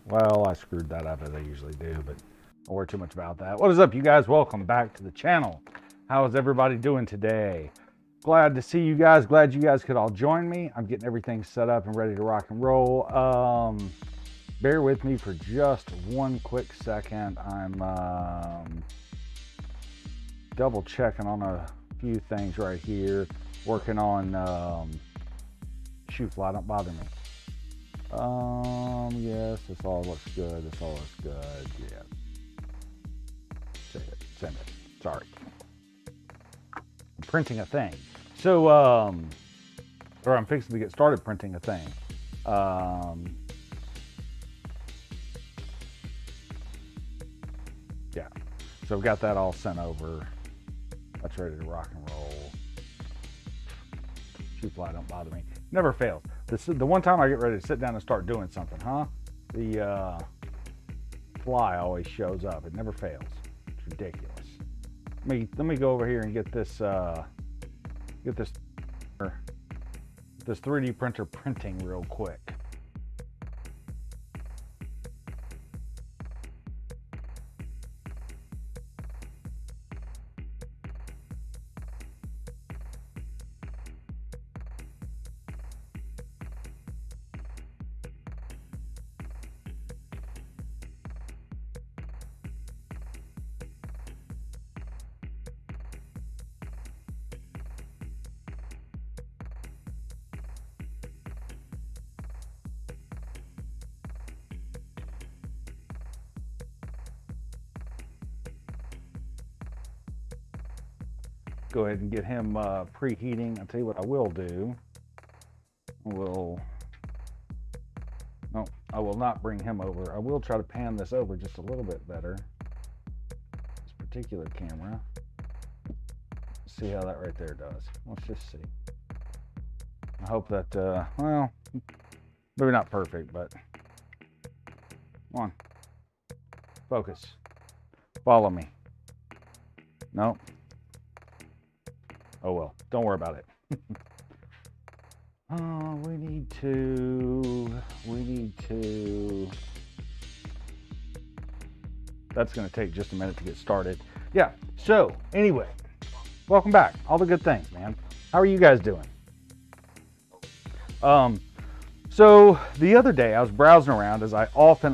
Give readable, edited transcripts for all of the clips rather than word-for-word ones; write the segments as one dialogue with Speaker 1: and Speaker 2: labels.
Speaker 1: Well, I screwed that up as I usually do, but don't worry too much about that. What is up, you guys? Welcome back to the channel. How is everybody doing today? Glad to see you guys. Glad you guys could all join me. I'm getting everything set up and ready to rock and roll. Bear with me for just one quick second. I'm double checking on a few things right here. Working on shoot fly, don't bother me. Yes, this all looks good. This all looks good. Yeah. Send it. Sorry. I'm printing a thing. So, or I'm fixing to get started printing a thing. Yeah. So I've got that all sent over. That's ready to rock and roll. Shoot fly, don't bother me. Never fails. This is the one time I get ready to sit down and start doing something, huh? The fly always shows up. It never fails. It's ridiculous. Let me go over here and get this 3D printer printing real quick. Go ahead and get him preheating. I'll tell you what I will do. No, I will not bring him over. I will try to pan this over just a little bit better. This particular camera. See how that right there does. Let's just see. I hope that, well, maybe not perfect, but come on. Focus. Follow me. Nope. Oh well, don't worry about it. Oh, we need to, that's gonna take just a minute to get started. Yeah, so anyway, welcome back. All the good things, man. How are you guys doing? So the other day I was browsing around, as I often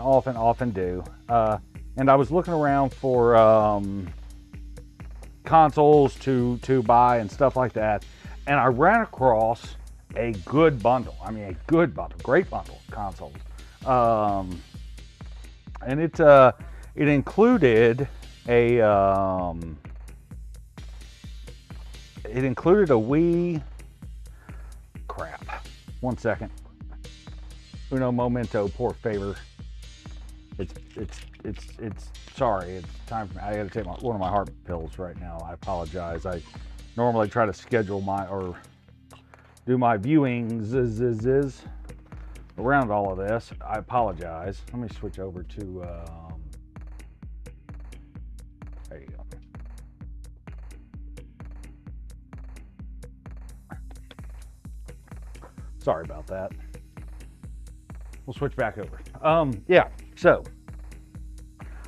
Speaker 1: do, and I was looking around for, consoles to buy and stuff like that, and I ran across a good bundle. I mean, a good bundle, great bundle of consoles, and it included a Wii. Crap. 1 second. Uno momento, por favor. It's sorry, it's time for me. I gotta take one of my heart pills right now. I apologize. I normally try to schedule or do my viewings around all of this. I apologize. Let me switch over to, there you go. Sorry about that. We'll switch back over. Yeah, so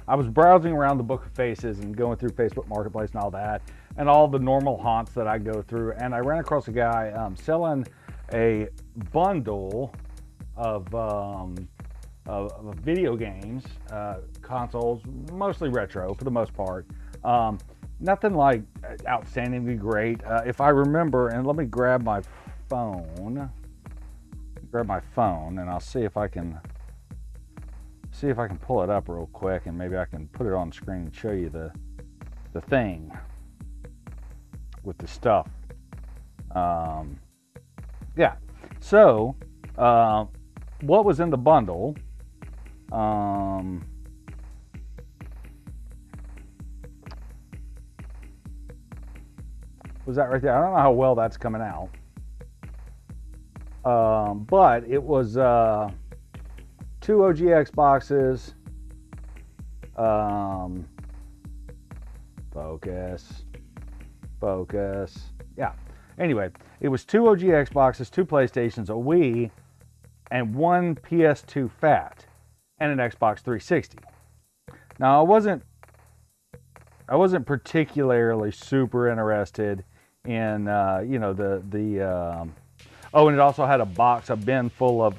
Speaker 1: I was browsing around the Book of Faces and going through Facebook Marketplace and all that, and all the normal haunts that I go through, and I ran across a guy selling a bundle of video games, consoles, mostly retro for the most part. Nothing like outstandingly great. If I remember, and let me grab my phone. And I'll see if I can pull it up real quick, and maybe I can put it on screen and show you the thing with the stuff. Yeah. So, what was in the bundle? Was that right there? I don't know how well that's coming out. But it was 2 OG Xboxes. Focus. Yeah. Anyway, it was 2 OG Xboxes, 2 PlayStations, a Wii, and 1 PS2 Fat. and an Xbox 360. Now, I wasn't particularly super interested in, you know, oh, and it also had a bin full of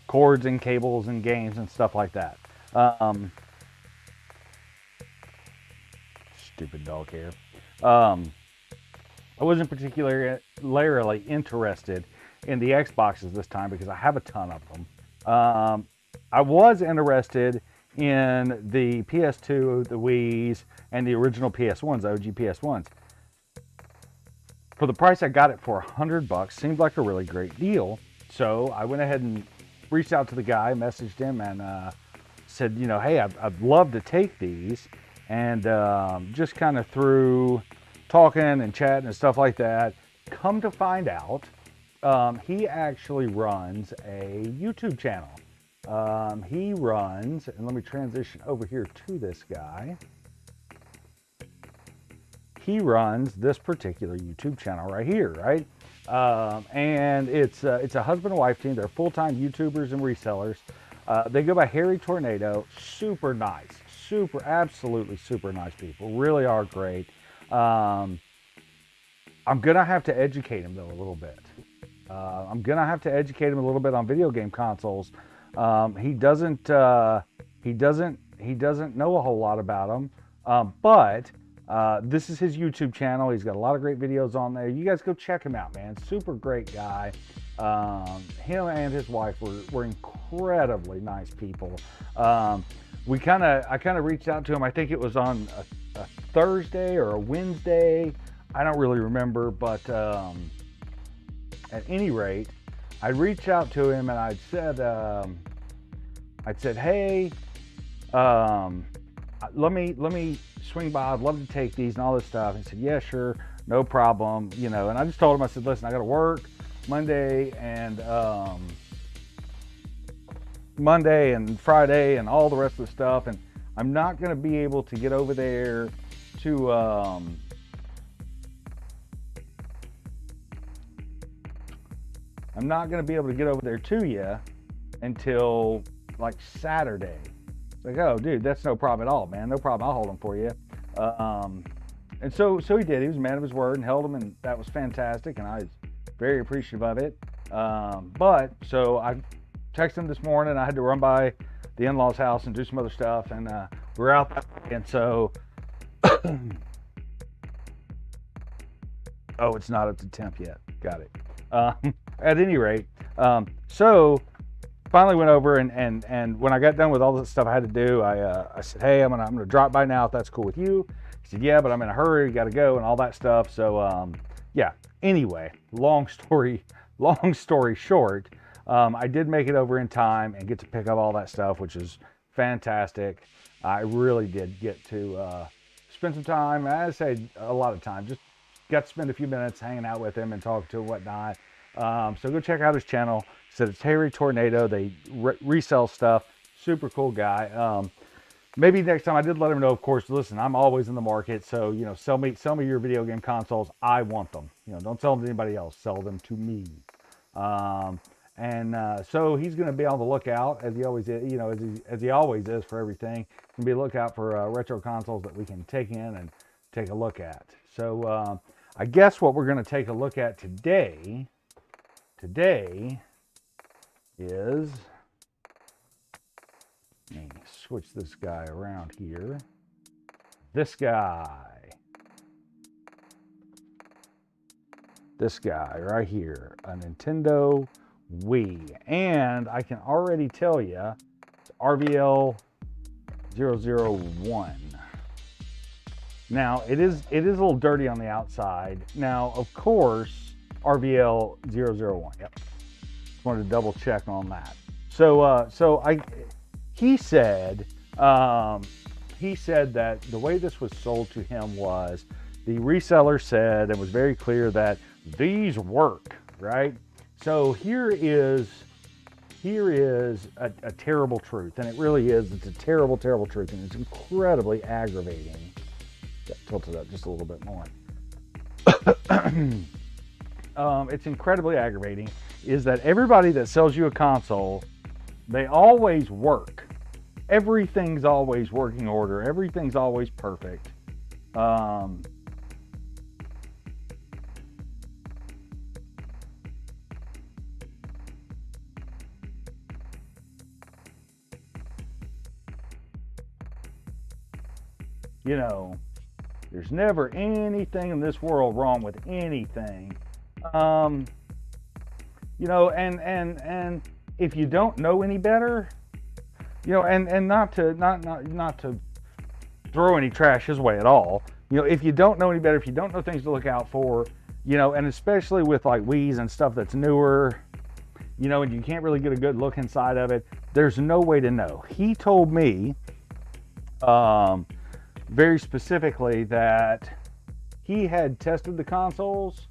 Speaker 1: cords and cables and games and stuff like that. Stupid dog hair. I wasn't particularly interested in the Xboxes this time because I have a ton of them. I was interested in the PS2, the Wii's, and the original PS1s, the OG PS1s. For the price I got it for $100, seemed like a really great deal. So I went ahead and reached out to the guy, messaged him, and said, you know, hey, I'd love to take these. And just kind of through talking and chatting and stuff like that, come to find out, he actually runs a YouTube channel. He runs, and let me transition over here to this guy. He runs this particular YouTube channel right here, right? And it's a husband and wife team. They're full-time YouTubers and resellers. They go by Harry Tornado. Super nice, absolutely super nice people. Really are great. I'm gonna have to educate him though a little bit. I'm gonna have to educate him a little bit on video game consoles. He doesn't know a whole lot about them, but this is his YouTube channel. He's got a lot of great videos on there. You guys go check him out, man. Super great guy. Him and his wife were incredibly nice people. I kind of reached out to him. I think it was on a Thursday or a Wednesday. I don't really remember, but at any rate, I reached out to him and I'd said, hey, let me swing by. I'd love to take these and all this stuff. He said, yeah, sure, no problem. You know, and I just told him, I said, listen, I got to work Monday and Friday and all the rest of the stuff, and I'm not going to be able to get over there to I'm not going to be able to get over there to you until like Saturday. It's like, oh, dude, that's no problem at all, man. No problem. I'll hold them for you. And so he did. He was a man of his word and held them, and that was fantastic, and I was very appreciative of it. But so I texted him this morning. I had to run by the in-laws' house and do some other stuff, and we're out that way. And so, oh, it's not up to temp yet. Got it. At any rate, so finally went over and when I got done with all the stuff I had to do, I said, hey, I'm gonna drop by now if that's cool with you. He said, yeah, but I'm in a hurry, got to go and all that stuff. So yeah. Anyway, long story short, I did make it over in time and get to pick up all that stuff, which is fantastic. I really did get to spend some time. I say a lot of time. Just got to spend a few minutes hanging out with him and talking to him and whatnot. So go check out his channel. He said it's Harry Tornado. They resell stuff. Super cool guy. Maybe next time, I did let him know, of course, listen, I'm always in the market. So, you know, sell me your video game consoles. I want them. You know, don't sell them to anybody else. Sell them to me. So he's going to be on the lookout, as he always is, you know, as he always is for everything. He'll be a lookout for retro consoles that we can take in and take a look at. So I guess what we're going to take a look at today is, let me switch this guy around here. This guy right here, a Nintendo Wii. And I can already tell you, it's RVL 001. Now, it is a little dirty on the outside. Now, of course, RVL 001. Yep. Just wanted to double check on that. He said that the way this was sold to him was the reseller said, and was very clear, that these work, right? So here is a terrible truth, and it really is. It's a terrible, terrible truth, and it's incredibly aggravating. Got tilted up just a little bit more. It's incredibly aggravating, is that everybody that sells you a console They always work. Everything's always working order. Everything's always perfect. You know, there's never anything in this world wrong with anything. You know, and if you don't know any better, you know, and not to throw any trash his way at all. You know, if you don't know any better, if you don't know things to look out for, you know, and especially with like Wii's and stuff that's newer, you know, and you can't really get a good look inside of it, there's no way to know. He told me very specifically that he had tested the consoles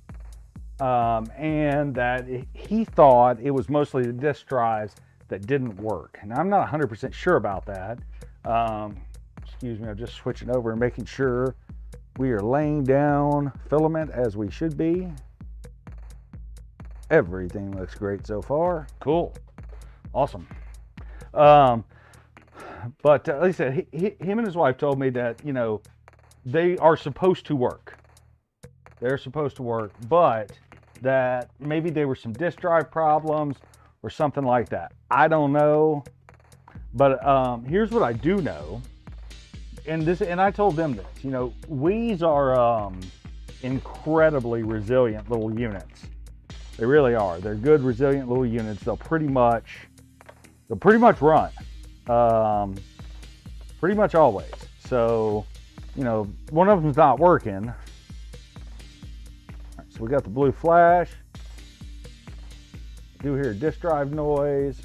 Speaker 1: and that he thought it was mostly the disk drives that didn't work. And I'm not 100% sure about that. Excuse me, I'm just switching over and making sure we are laying down filament as we should be. Everything looks great so far. Cool. Awesome. But like I said, him and his wife told me that, you know, they are supposed to work. They're supposed to work, but that maybe there were some disk drive problems or something like that. I don't know. But here's what I do know. And I told them this, you know, Wii's are incredibly resilient little units. They really are. They're good, resilient little units. They'll pretty much run. Pretty much always. So, you know, one of them's not working. All right, so we got the blue flash. I do hear disk drive noise.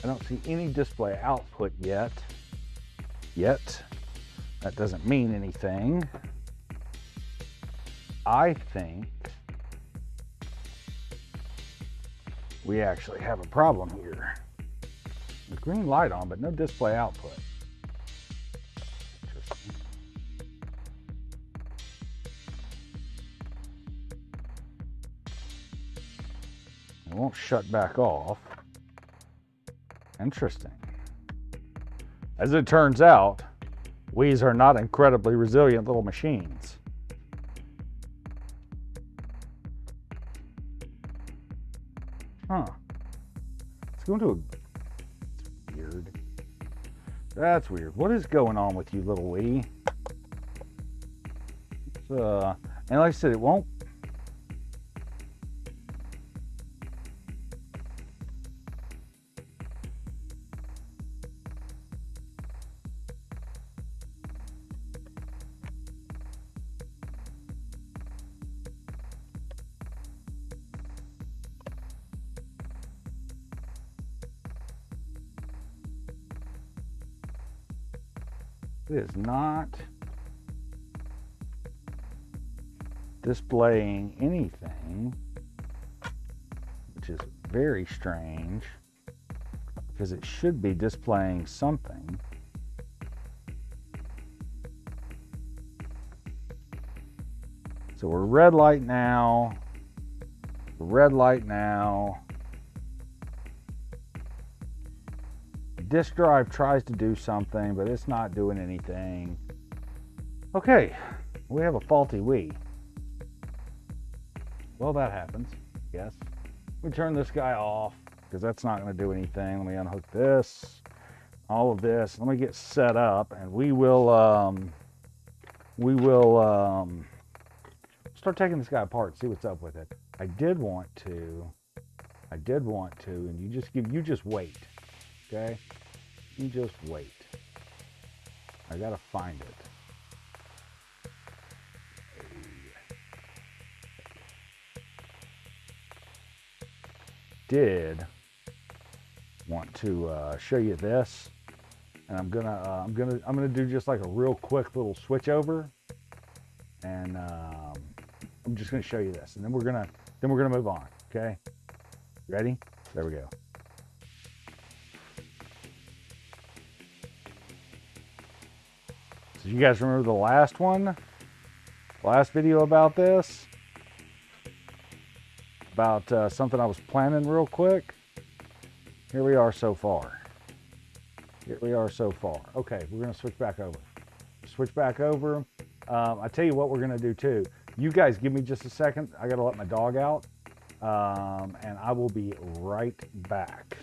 Speaker 1: I don't see any display output yet. That doesn't mean anything. I think we actually have a problem here. The green light on, but no display output. Interesting. It won't shut back off. Interesting. As it turns out, Wii's are not incredibly resilient little machines. Huh. Let's go into a... That's weird. That's weird. What is going on with you, little Wii? And like I said, it won't... It is not displaying anything, which is very strange because it should be displaying something. So we're red light now, red light now. Disk drive tries to do something, but it's not doing anything. Okay, we have a faulty Wii. Well, that happens, yes. We turn this guy off because that's not going to do anything. Let me unhook this, all of this. Let me get set up, and we will start taking this guy apart, see what's up with it. I did want to, and you just wait, okay? You just wait. I gotta find it. Did want to show you this, and I'm gonna do just like a real quick little switch over, and I'm just gonna show you this, and then we're gonna move on. Okay, ready? There we go. So you guys remember the last video about this? About something I was planning real quick. Here we are so far. Here we are so far. Okay, we're gonna switch back over. Switch back over. I tell you what we're gonna do too. You guys give me just a second. I gotta let my dog out. And I will be right back.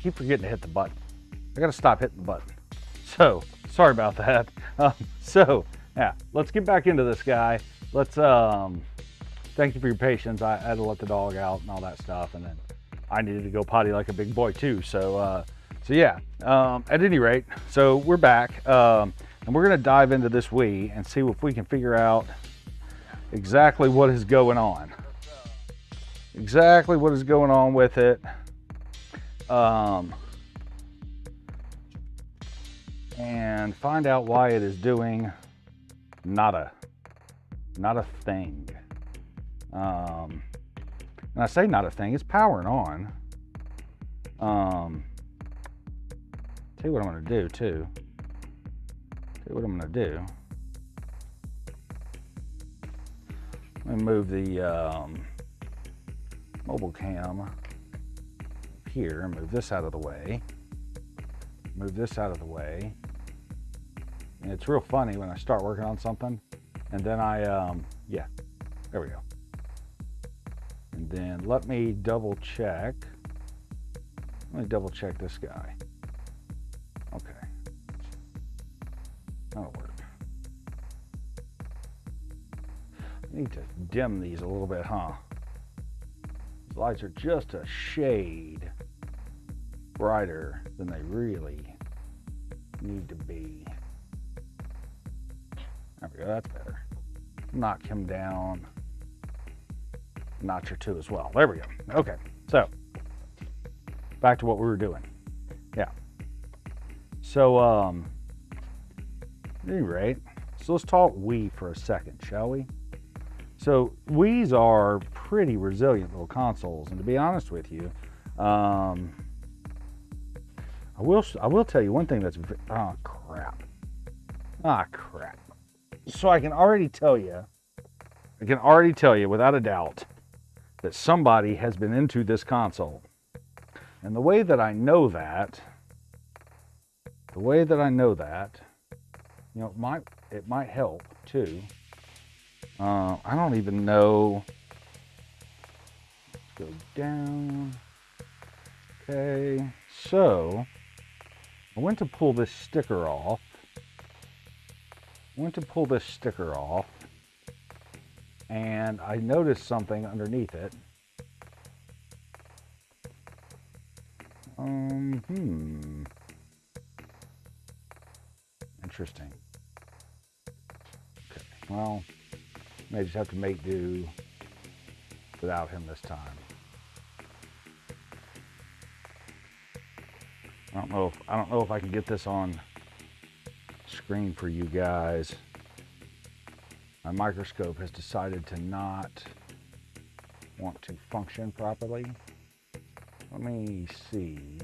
Speaker 1: keep forgetting to hit the button. I gotta stop hitting the button. So, sorry about that. So, yeah, let's get back into this guy. Let's, thank you for your patience. I had to let the dog out and all that stuff, and then I needed to go potty like a big boy too. So yeah, at any rate, so we're back, and we're gonna dive into this Wii and see if we can figure out exactly what is going on. Exactly what is going on with it. And find out why it is doing not a thing. And I say not a thing, it's powering on. Tell you what I'm gonna do too. Let me move the mobile cam here and move this out of the way. And it's real funny when I start working on something and then yeah, there we go. And then let me double check this guy. Okay, that'll work. I need to dim these a little bit, huh? These lights are just a shade brighter than they really need to be. There we go, that's better. Knock him down a notch or two as well. There we go. Okay, so back to what we were doing. Yeah. So, at any rate, so let's talk Wii for a second, shall we? So Wii's are pretty resilient little consoles, and to be honest with you, I will tell you one thing that's crap. So I can already tell you without a doubt that somebody has been into this console. And the way that I know that, you know, it might help too. I don't even know. Let's go down. Okay, so I went to pull this sticker off. And I noticed something underneath it. Interesting. Okay, well, may just have to make do without him this time. I don't know if I can get this on screen for you guys. My microscope has decided to not want to function properly. Let me see.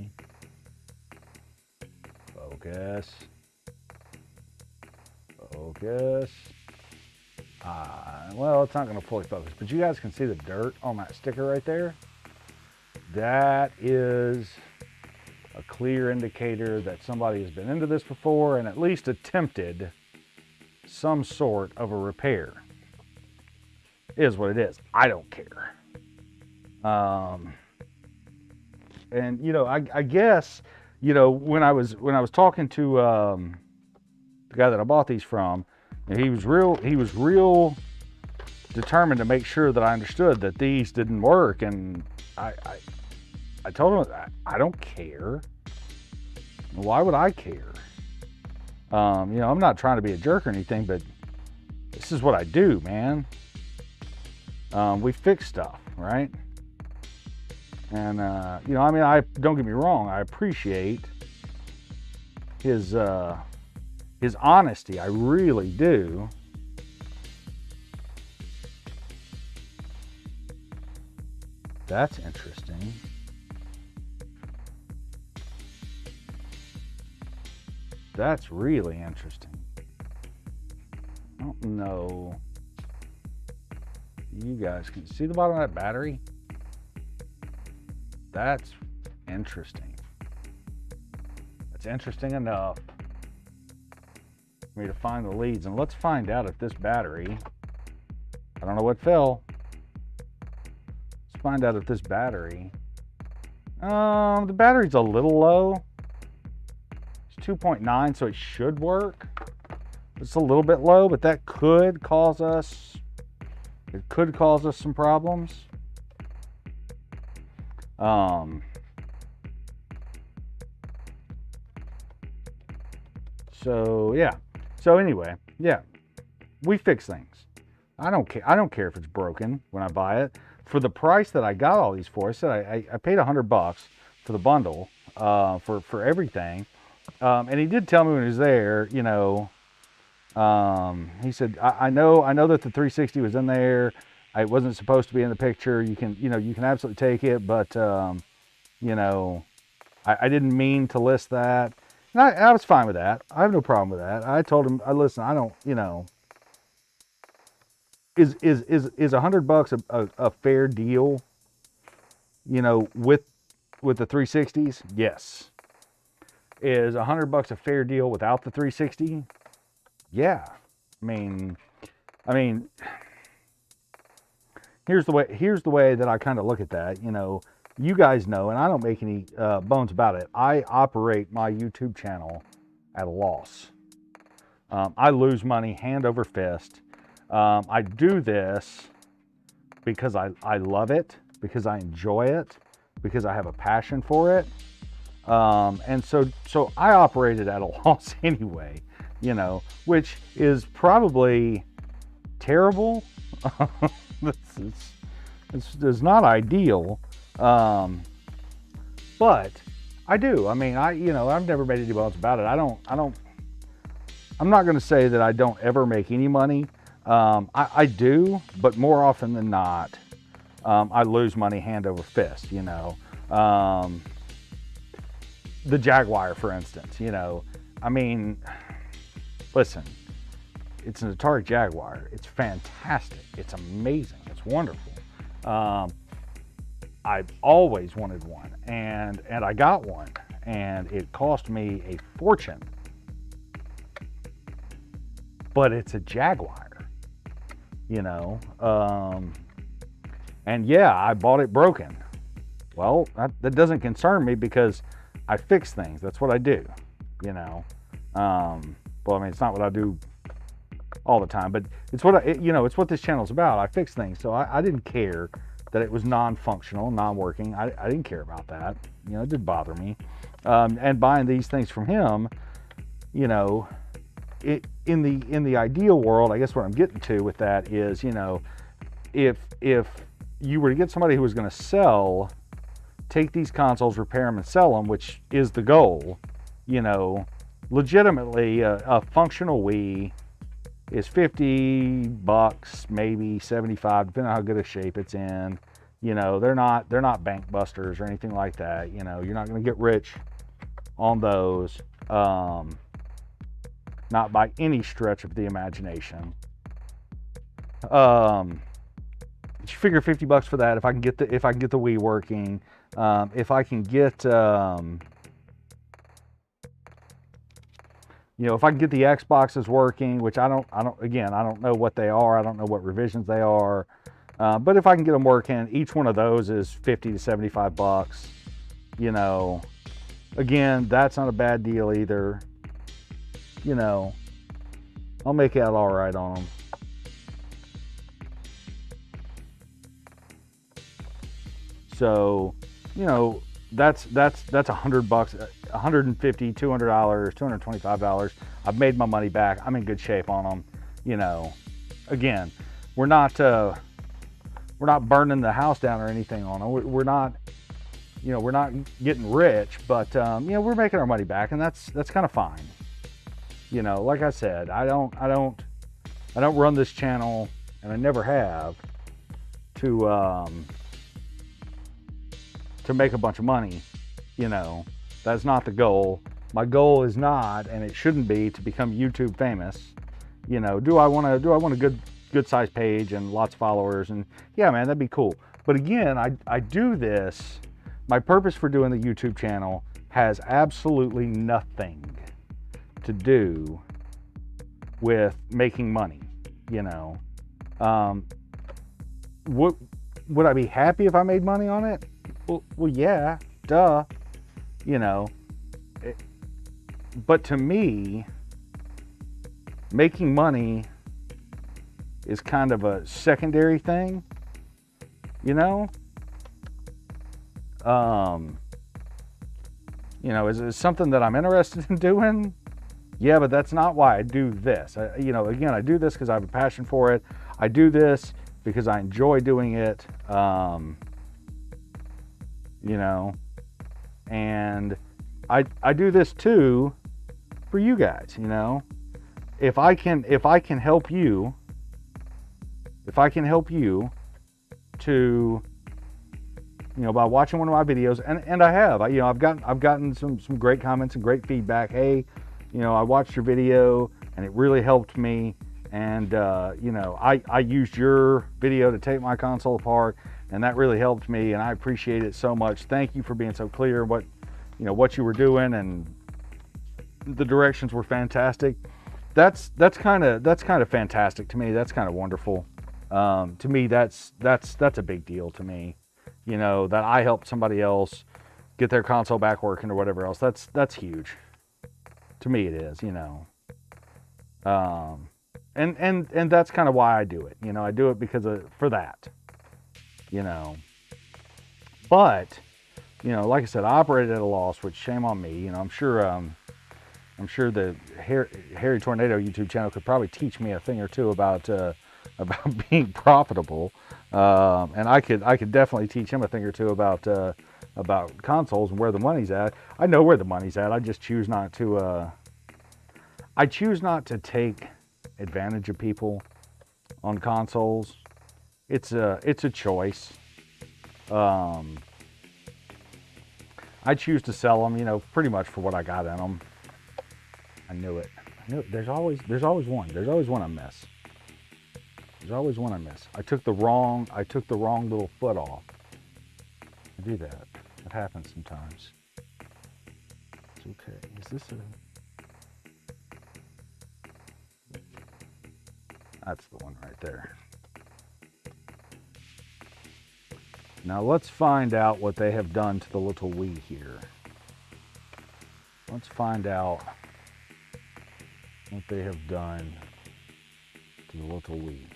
Speaker 1: Focus. Well, it's not going to fully focus, but you guys can see the dirt on that sticker right there. That is a clear indicator that somebody has been into this before and at least attempted some sort of a repair. It is what it is. I don't care. And you know, I guess, you know, when I was talking to the guy that I bought these from, he was real determined to make sure that I understood that these didn't work, and I told him I don't care. Why would I care? You know, I'm not trying to be a jerk or anything, but this is what I do, man. We fix stuff, right? And you know, I mean, don't get me wrong, I appreciate his honesty. I really do. That's interesting. That's really interesting. I don't know. You guys can see the bottom of that battery? That's interesting. That's interesting enough for me to find the leads. And let's find out if this battery, I don't know what fell. Let's find out if this battery The battery's a little low. It's 2.9, so it should work. It's a little bit low, but that could cause us, it could cause us some problems. So yeah. So anyway, yeah, we fix things. I don't care if it's broken when I buy it. For the price that I got all these for, I said I paid $100 for the bundle, for everything. And he did tell me when he was there, you know, he said, I know that the 360 was in there. It wasn't supposed to be in the picture. You can absolutely take it, but, you know, I didn't mean to list that. And I was fine with that. I have no problem with that. I told him, listen, I don't, you know, is $100 a fair deal, you know, with the 360s? Yes. Is $100 a fair deal without the 360? Yeah. I mean, here's the way that I kind of look at that. You know, you guys know, and I don't make any bones about it. I operate my YouTube channel at a loss. I lose money hand over fist. I do this because I love it, because I enjoy it, because I have a passion for it. And so I operated at a loss anyway, you know, which is probably terrible. It's not ideal. But I do. I mean, I've never made any bones about it. I'm not going to say that I don't ever make any money. I do, but more often than not, I lose money hand over fist, you know. The Jaguar, for instance, you know, I mean, listen, it's an Atari Jaguar. It's fantastic. It's amazing. It's wonderful. I've always wanted one, and I got one, and it cost me a fortune. But it's a Jaguar, you know. And yeah, I bought it broken. Well, that doesn't concern me because I fix things. That's what I do, you know. Well, I mean, it's not what I do all the time, but it's what it's what this channel's about. I fix things. So I didn't care that it was non-functional, non-working. I didn't care about that. You know, it did bother me. And buying these things from him, you know, in the ideal world, I guess what I'm getting to with that is, you know, if you were to get somebody who was going to take these consoles, repair them, and sell them, which is the goal, you know, legitimately a functional Wii is $50, maybe 75, depending on how good a shape it's in. You know, they're not bank busters or anything like that. You know, you're not going to get rich on those, not by any stretch of the imagination. You figure $50 for that. If I can get the Wii working, if I can get you know, if I can get the Xboxes working, which I don't know what they are. I don't know what revisions they are. But if I can get them working, each one of those is $50 to $75. You know, again, that's not a bad deal either. You know, I'll make out all right on them. So, you know, that's $100, $150, $200, $225. I've made my money back. I'm in good shape on them. You know, again, we're not burning the house down or anything on them. We're not, you know, we're not getting rich, but you know, we're making our money back, and that's kind of fine. You know, like I said, I don't run this channel, and I never have, to make a bunch of money. You know, that's not the goal. My goal is not, and it shouldn't be, to become YouTube famous. You know, do I want a good sized page and lots of followers? And yeah, man, that'd be cool. But again, I do this. My purpose for doing the YouTube channel has absolutely nothing to do with making money. You know, would I be happy if I made money on it? Well, yeah, duh, you know. But to me, making money is kind of a secondary thing, you know. You know, is it something that I'm interested in doing? Yeah, but that's not why I do this. You know, again, I do this because I have a passion for it. I do this because I enjoy doing it. You know, and I do this too for you guys. You know, if I can help you, to, you know, by watching one of my videos, and I have, you know, I've gotten some great comments and great feedback. Hey, you know, I watched your video and it really helped me, and you know, I used your video to take my console apart, and that really helped me, and I appreciate it so much. Thank you for being so clear what, you know, what you were doing, and the directions were fantastic. That's kind of fantastic to me. That's kind of wonderful. To me, that's a big deal to me. You know, that I helped somebody else get their console back working or whatever else. That's huge. To me it is, you know. And that's kind of why I do it. You know, I do it because for that. You know. But, you know, like I said, I operated at a loss, which shame on me. You know, I'm sure the Harry Tornado YouTube channel could probably teach me a thing or two about being profitable, and I could definitely teach him a thing or two about consoles and where the money's at. I know where the money's at. I just choose not to. I choose not to take advantage of people on consoles. It's a choice. I choose to sell them, you know, pretty much for what I got in them. I knew it. There's always one. There's always one I miss. There's always one I miss. I took the wrong little foot off. I do that. It happens sometimes. It's okay. Is this a... That's the one right there. Now let's find out what they have done to the little Wii here. Let's find out what they have done to the little Wii.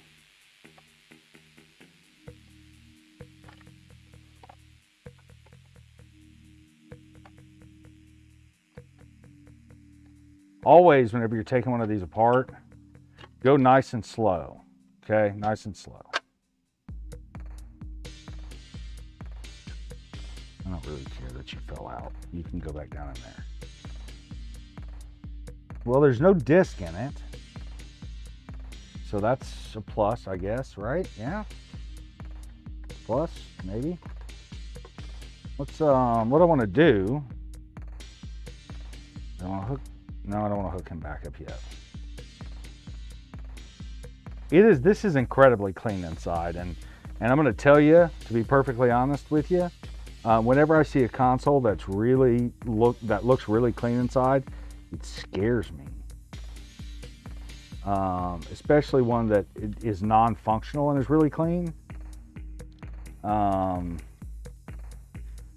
Speaker 1: Always, whenever you're taking one of these apart, go nice and slow. Okay, nice and slow. I don't really care that you fell out. You can go back down in there. Well, there's no disc in it, so that's a plus, I guess, right? Yeah. Plus, maybe. Let's what I want to do. I want to hook. No, I don't want to hook him back up yet. This is incredibly clean inside, and I'm going to tell you, to be perfectly honest with you, whenever I see a console that looks really clean inside, it scares me. Especially one that is non-functional and is really clean. I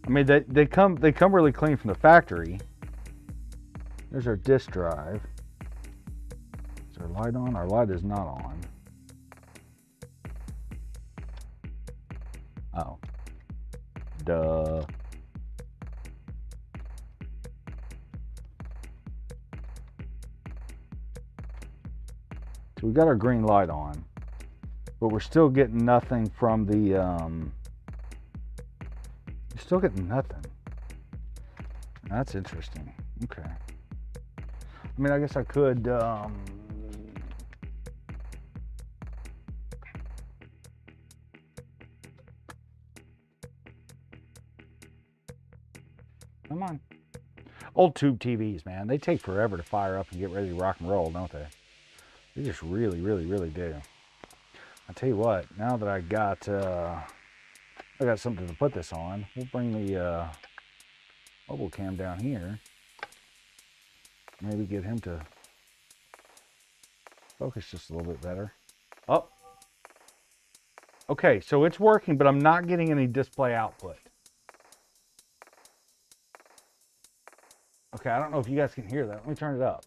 Speaker 1: mean, they come really clean from the factory. There's our disk drive. Is our light on? Our light is not on. Oh. Duh. So we got our green light on, but we're still getting nothing from the, we're still getting nothing. That's interesting. Okay. I mean, I guess I could, come on. Old tube TVs, man, they take forever to fire up and get ready to rock and roll, don't they? They just really, really, really do. I tell you what, now that I got something to put this on, we'll bring the mobile cam down here. Maybe get him to focus just a little bit better. Oh. Okay, so it's working, but I'm not getting any display output. Okay, I don't know if you guys can hear that. Let me turn it up.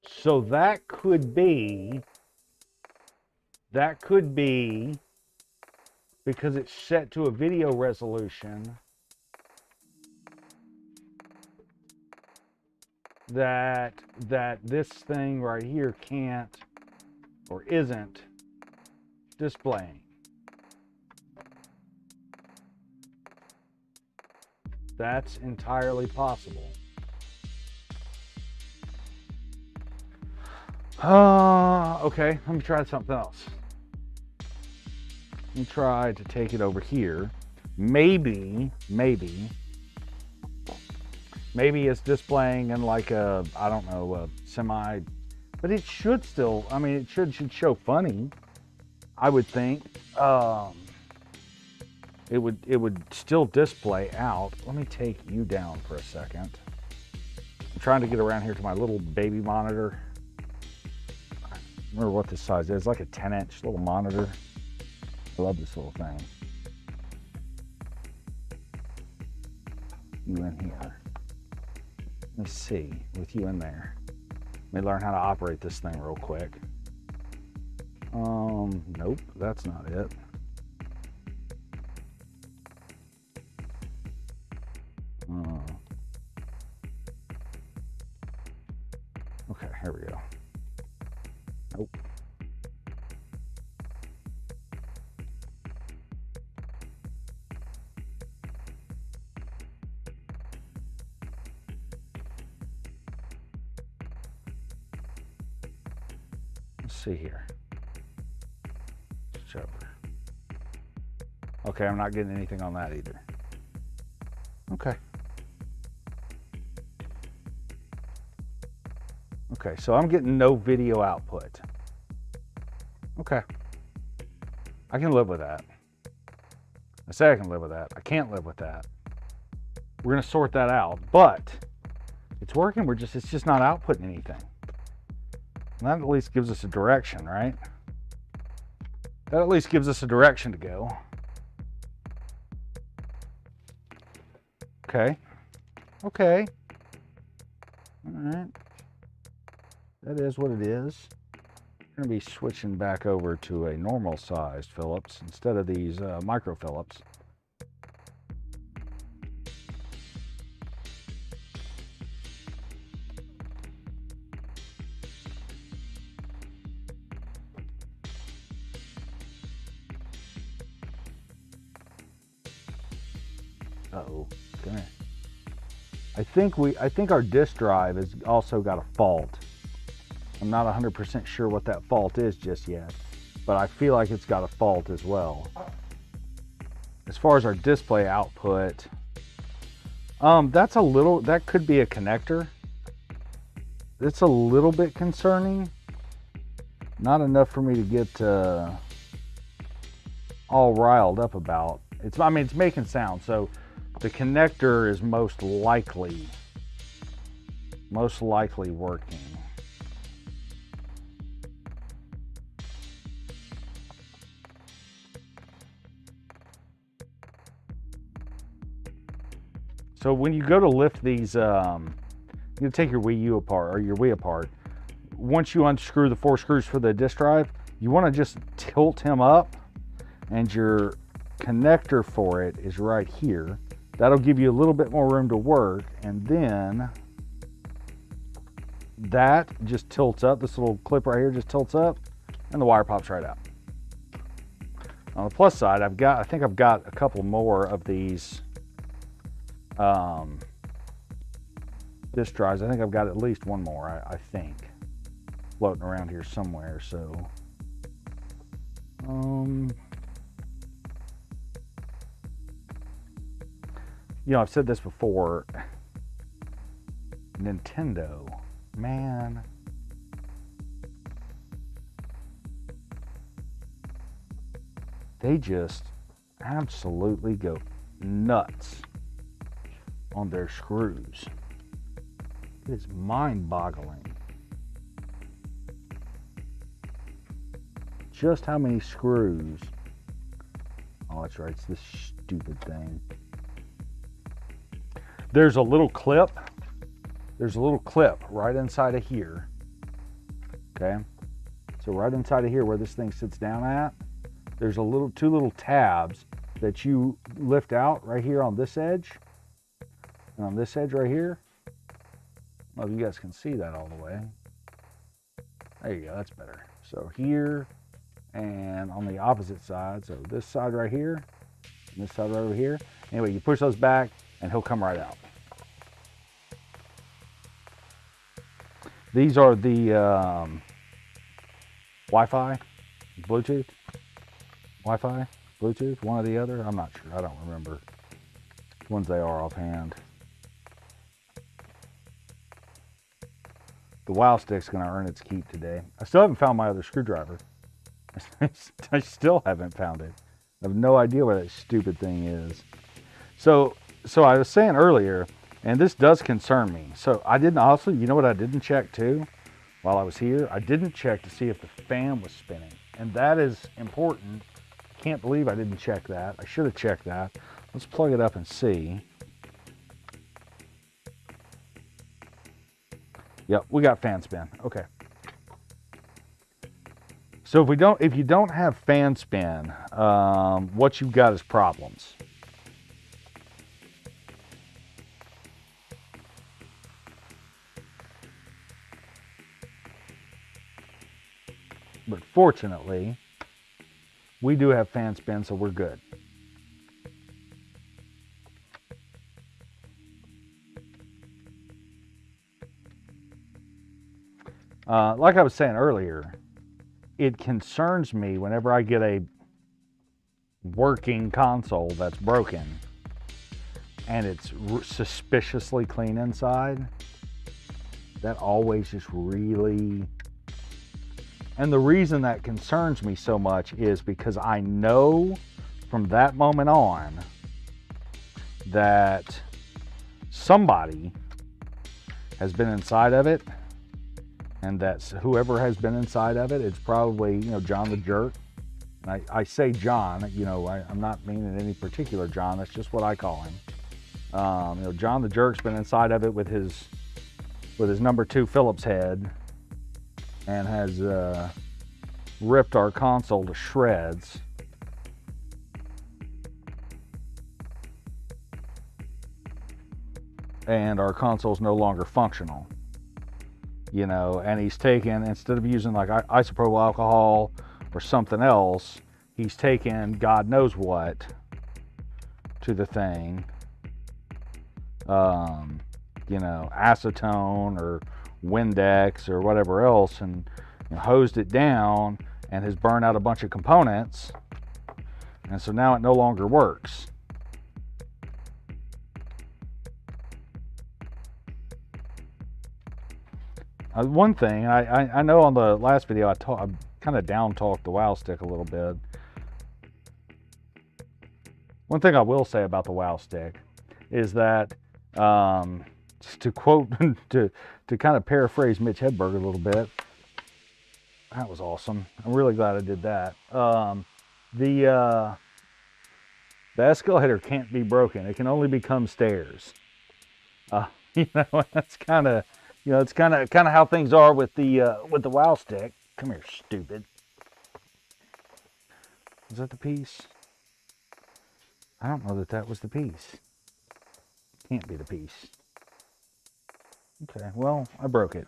Speaker 1: So that could be because it's set to a video resolution that this thing right here can't or isn't displaying. That's entirely possible. Okay, let me try something else. Let me try to take it over here. Maybe it's displaying in like a, I don't know, a semi, but it should still, I mean, it should show funny, I would think. It would still display out. Let me take you down for a second. I'm trying to get around here to my little baby monitor. I don't remember what this size is. It's like a 10-inch little monitor. I love this little thing. You in here. Let me see, with you in there. Let me learn how to operate this thing real quick. Nope, that's not it. Okay, here we go. Nope. Let's see here. Switch over. Okay, I'm not getting anything on that either. Okay. Okay, so I'm getting no video output. Okay. I can live with that. I say I can live with that. I can't live with that. We're gonna sort that out, but it's working. It's just not outputting anything. And that at least gives us a direction, right? That at least gives us a direction to go. Okay. Okay. All right. That is what it is. I'm going to be switching back over to a normal sized Phillips instead of these micro Phillips. Uh-oh. Come here. I think our disk drive has also got a fault. I'm not 100% sure what that fault is just yet, but I feel like it's got a fault as well. As far as our display output, that could be a connector. It's a little bit concerning. Not enough for me to get all riled up about. I mean, it's making sound, so the connector is most likely working. So when you go to lift these, you take your Wii U apart or your Wii apart. Once you unscrew the 4 screws for the disk drive, you want to just tilt him up, and your connector for it is right here. That'll give you a little bit more room to work, and then that just tilts up. This little clip right here just tilts up, and the wire pops right out. On the plus side, I think I've got a couple more of these disk drives. I think I've got at least one more, I think, floating around here somewhere. So you know, I've said this before, Nintendo, man, they just absolutely go nuts on their screws. It's mind-boggling just how many screws. Oh, that's right, it's this stupid thing. There's a little clip. There's a little clip right inside of here. Okay. So right inside of here where this thing sits down at, there's two little tabs that you lift out right here on this edge. And on this edge right here. I don't know if you guys can see that all the way. There you go, that's better. So here and on the opposite side, so this side right here, and this side right over here. Anyway, you push those back and he'll come right out. These are the Wi-Fi, Bluetooth, one or the other. I'm not sure. I don't remember which ones they are offhand. The wow stick's going to earn its keep today. I still haven't found my other screwdriver. I still haven't found it. I have no idea where that stupid thing is. So I was saying earlier, and this does concern me. So I didn't also, you know what I didn't check too while I was here? I didn't check to see if the fan was spinning. And that is important. I can't believe I didn't check that. I should have checked that. Let's plug it up and see. Yep, we got fan spin. Okay. So if you don't have fan spin, what you've got is problems. But fortunately, we do have fan spin, so we're good. Like I was saying earlier, it concerns me whenever I get a working console that's broken and it's suspiciously clean inside. That always just really... And the reason that concerns me so much is because I know from that moment on that somebody has been inside of it, and that whoever has been inside of it, it's probably, John the Jerk. And I say John, I'm not meaning any particular John, that's just what I call him. John the Jerk's been inside of it with his number 2 Phillips head, and has ripped our console to shreds. And our console's no longer functional. And he's taken, instead of using like isopropyl alcohol or something else, he's taken God knows what to the thing. Acetone or Windex or whatever else, and hosed it down and has burned out a bunch of components, and so now it no longer works. One thing I know, on the last video I kind of down talked the WoW stick a little bit. One thing I will say about the WoW stick is that, to quote, to kind of paraphrase Mitch Hedberg a little bit, that was awesome. I'm really glad I did that. The escalator can't be broken. It can only become stairs. That's kind of, it's kind of how things are with the WoW stick. Come here, stupid. Is that the piece? I don't know that was the piece. Can't be the piece. Okay, well, I broke it.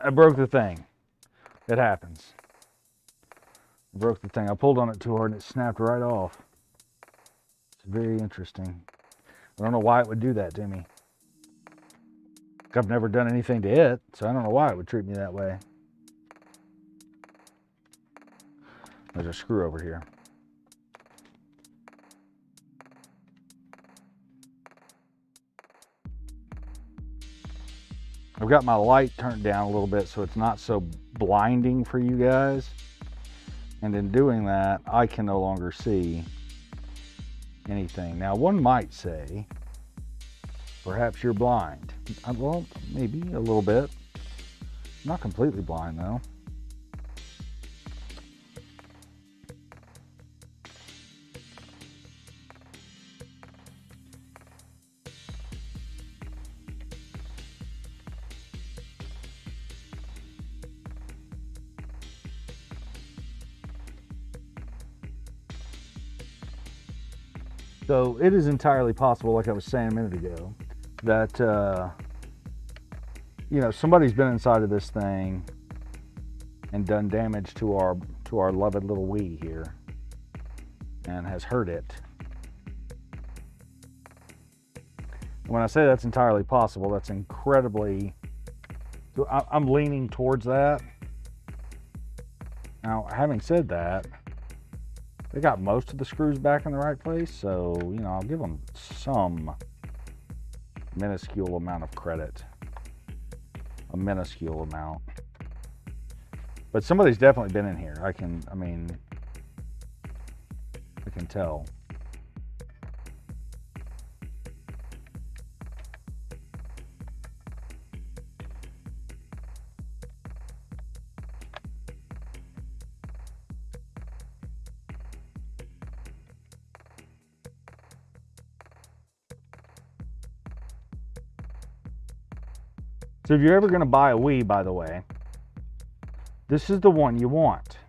Speaker 1: I broke the thing. It happens. I broke the thing. I pulled on it too hard and it snapped right off. It's very interesting. I don't know why it would do that to me. I've never done anything to it, so I don't know why it would treat me that way. There's a screw over here. I've got my light turned down a little bit so it's not so blinding for you guys. And in doing that, I can no longer see anything. Now, one might say, perhaps you're blind. Well, maybe a little bit. Not completely blind, though. So it is entirely possible, like I was saying a minute ago, that you know, somebody's been inside of this thing and done damage to our loved little Wii here and has hurt it. When I say that's entirely possible, that's incredibly, I'm leaning towards that. Now, having said that, they got most of the screws back in the right place, so, you know, I'll give them some minuscule amount of credit. A minuscule amount. But somebody's definitely been in here. I can tell. So if you're ever going to buy a Wii, by the way, this is the one you want.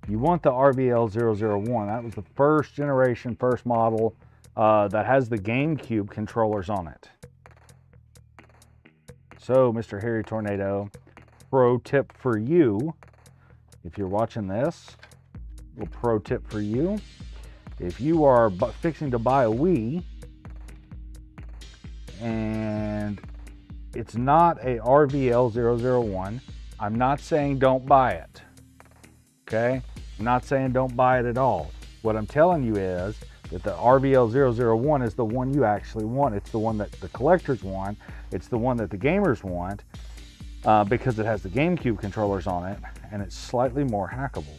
Speaker 1: You want the RVL001. That was the first generation, first model that has the GameCube controllers on it. So, Mr. Harry Tornado, pro tip for you, if you're watching this, a little pro tip for you. If you are fixing to buy a Wii and it's not a RVL001, I'm not saying don't buy it. Okay? I'm not saying don't buy it at all. What I'm telling you is that the RVL001 is the one you actually want. It's the one that the collectors want. It's the one that the gamers want because it has the GameCube controllers on it and it's slightly more hackable.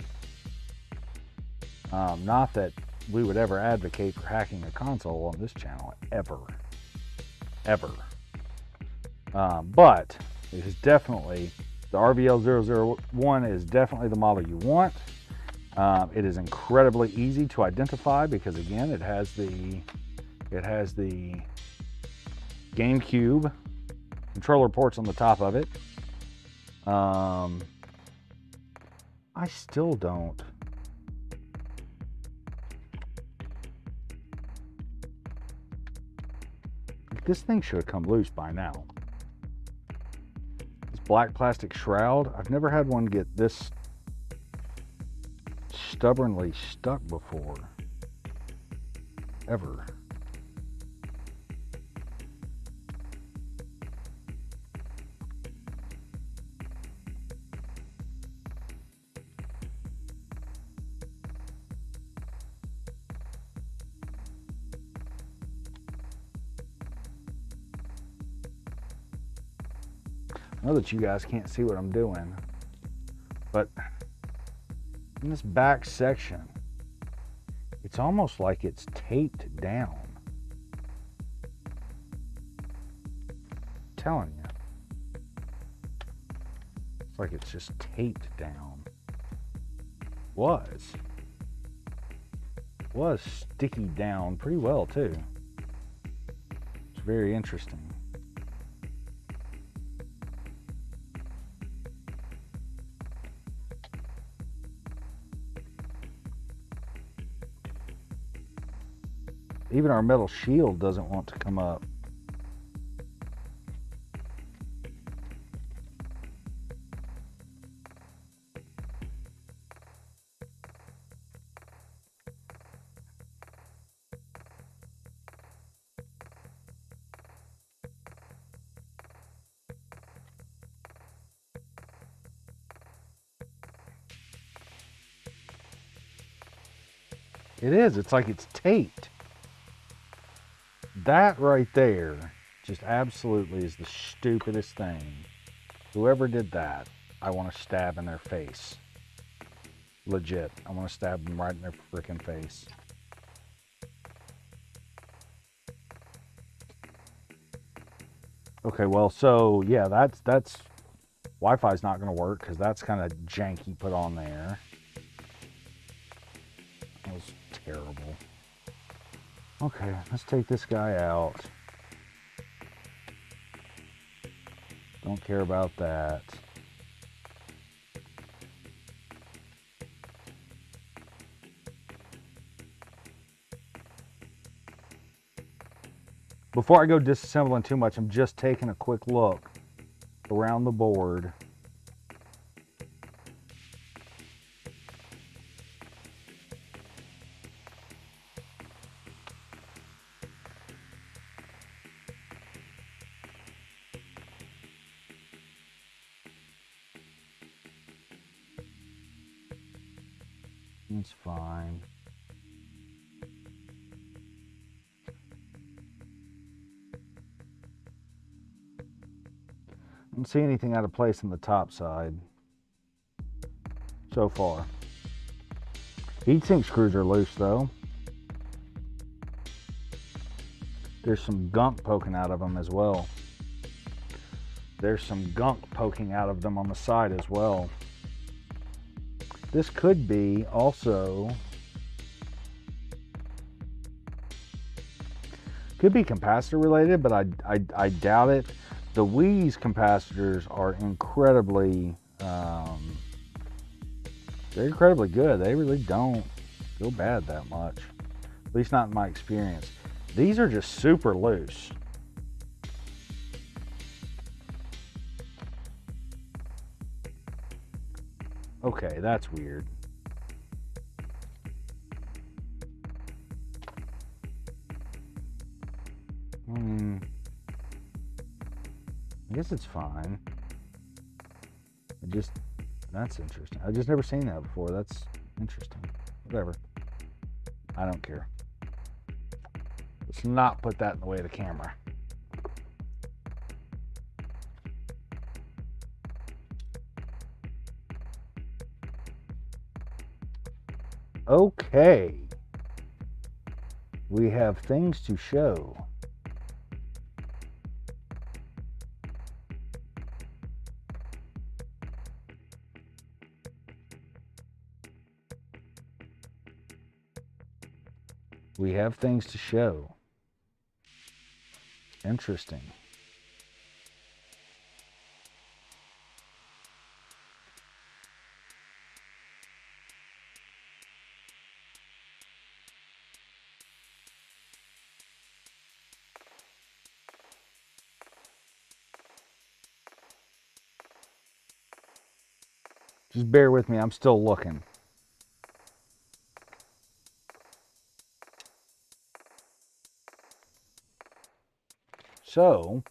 Speaker 1: Not that we would ever advocate for hacking a console on this channel, ever. But it is definitely, the RVL001 is definitely the model you want. It is incredibly easy to identify because, again, it has the GameCube controller ports on the top of it. I still don't. This thing should have come loose by now. This black plastic shroud, I've never had one get this stubbornly stuck before. Ever. I know that you guys can't see what I'm doing, but in this back section, it's almost like it's taped down. I'm telling you. It's like it's just taped down. Was sticky down pretty well too. It's very interesting. Even our metal shield doesn't want to come up. It is. It's like it's taped. That right there just absolutely is the stupidest thing. Whoever did that, I want to stab in their face. Legit. I want to stab them right in their freaking face. Okay, well, so yeah, that's Wi-Fi's not going to work because that's kind of janky put on there. That was terrible. Okay, let's take this guy out. Don't care about that. Before I go disassembling too much, I'm just taking a quick look around the board. It's fine. I don't see anything out of place on the top side so far. Heatsink screws are loose though. There's some gunk poking out of them as well. There's some gunk poking out of them on the side as well. This could be also, could be capacitor related, but I doubt it. The Wii's capacitors are incredibly, they're incredibly good. They really don't go bad that much, at least not in my experience. These are just super loose. Okay, that's weird. I guess it's fine. That's interesting. I've just never seen that before. That's interesting. Whatever. I don't care. Let's not put that in the way of the camera. Okay. We have things to show. We have things to show. Interesting. Just bear with me, I'm still looking. So,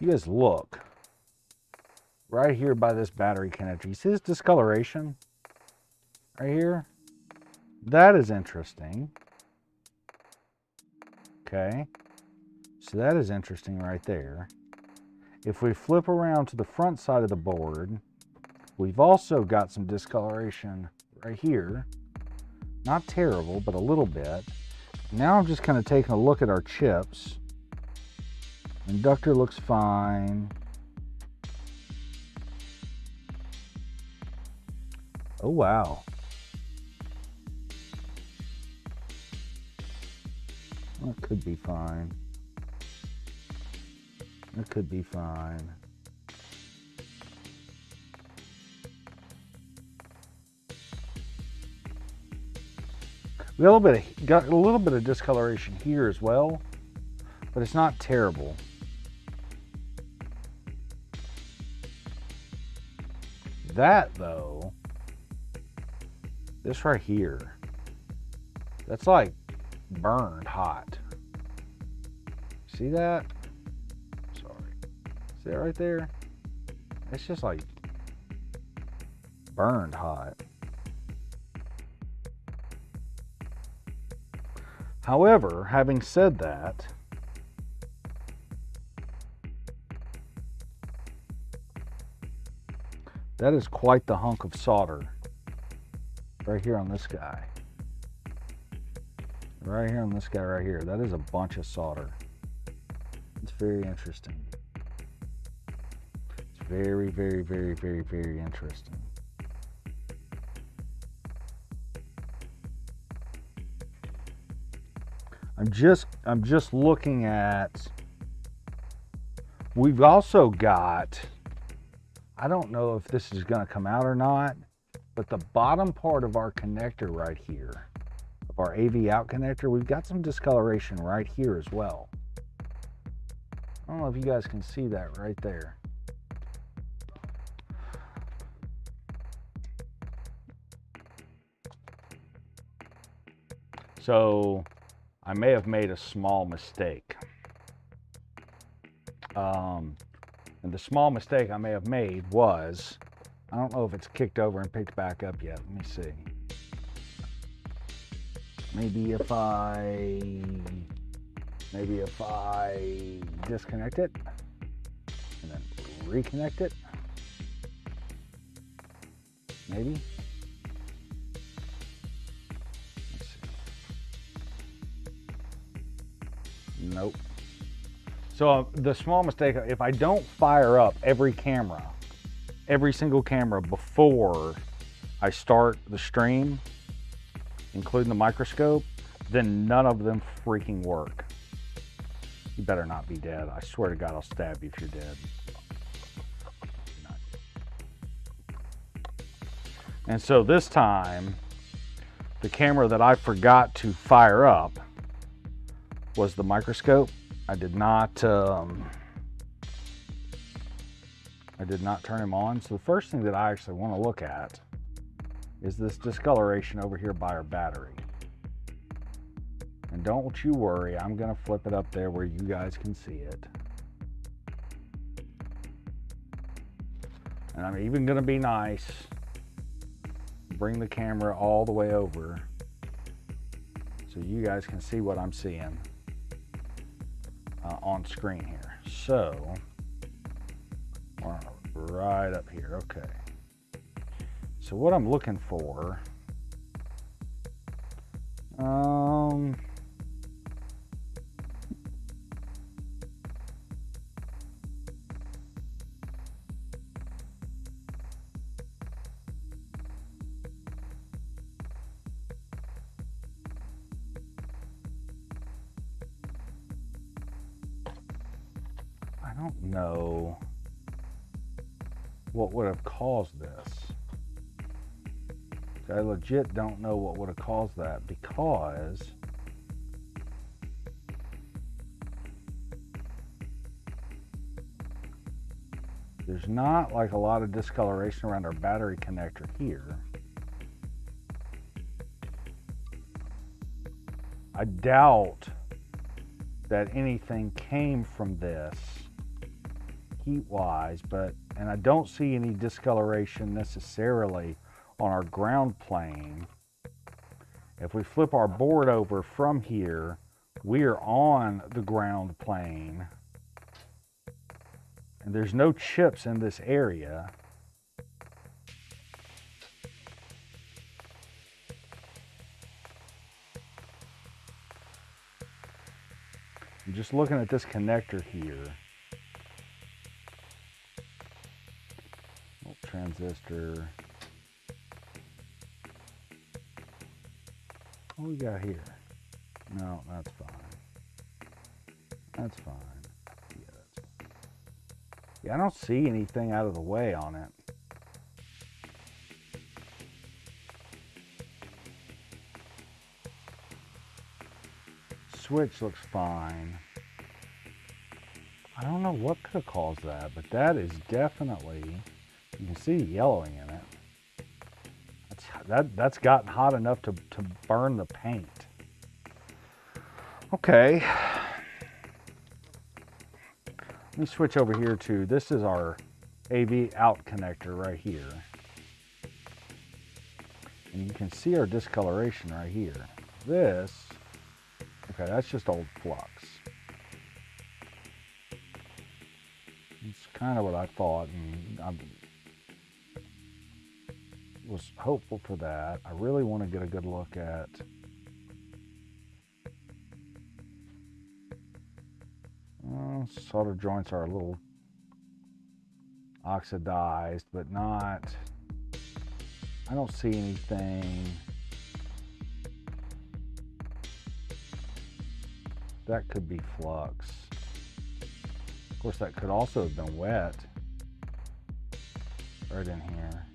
Speaker 1: you guys look right here by this battery connector. You see this discoloration right here? That is interesting. Okay, so that is interesting right there. If we flip around to the front side of the board, we've also got some discoloration right here. Not terrible, but a little bit. Now I'm just kind of taking a look at our chips. Inductor looks fine. Oh, wow. That could be fine. That could be fine. We got a little bit of discoloration here as well, but it's not terrible. That though, this right here, that's like burned hot. See that? Sorry. See that right there? It's just like burned hot. However, having said that, that is quite the hunk of solder right here on this guy. Right here on this guy right here. That is a bunch of solder. It's very interesting. It's very, very, very, very, very interesting. I'm just looking at, we've also got, I don't know if this is going to come out or not, but the bottom part of our connector right here, of our AV out connector, we've got some discoloration right here as well. I don't know if you guys can see that right there. So I may have made a small mistake. And the small mistake I may have made was, I don't know if it's kicked over and picked back up yet. Let me see. Maybe if I disconnect it and then reconnect it, maybe. Let's see. Nope. So the small mistake, if I don't fire up every single camera before I start the stream, including the microscope, then none of them freaking work. You better not be dead. I swear to God, I'll stab you if you're dead. And so this time, the camera that I forgot to fire up was the microscope. I did not turn him on. So the first thing that I actually want to look at is this discoloration over here by our battery. And don't you worry, I'm going to flip it up there where you guys can see it. And I'm even going to be nice, bring the camera all the way over so you guys can see what I'm seeing on screen here. So, right up here, okay. So what I'm looking for, I don't know what would have caused this. I legit don't know what would have caused that, because there's not like a lot of discoloration around our battery connector here. I doubt that anything came from this heat-wise, and I don't see any discoloration necessarily on our ground plane. If we flip our board over from here, we are on the ground plane, and there's no chips in this area. I'm just looking at this connector here. Oh, transistor. What we got here? No, that's fine. That's fine. Yeah, that's fine. Yeah, I don't see anything out of the way on it. Switch looks fine. I don't know what could have caused that, but that is definitely, you can see yellowing in it. That's gotten hot enough to burn the paint. Okay. Let me switch over here to, this is our AV out connector right here. And you can see our discoloration right here. This, okay, that's just old Flux. It's kind of what I thought, and I was hopeful for that. I really want to get a good look at solder joints are a little oxidized, but not, I don't see anything that could be flux. Of course, that could also have been wet right in here.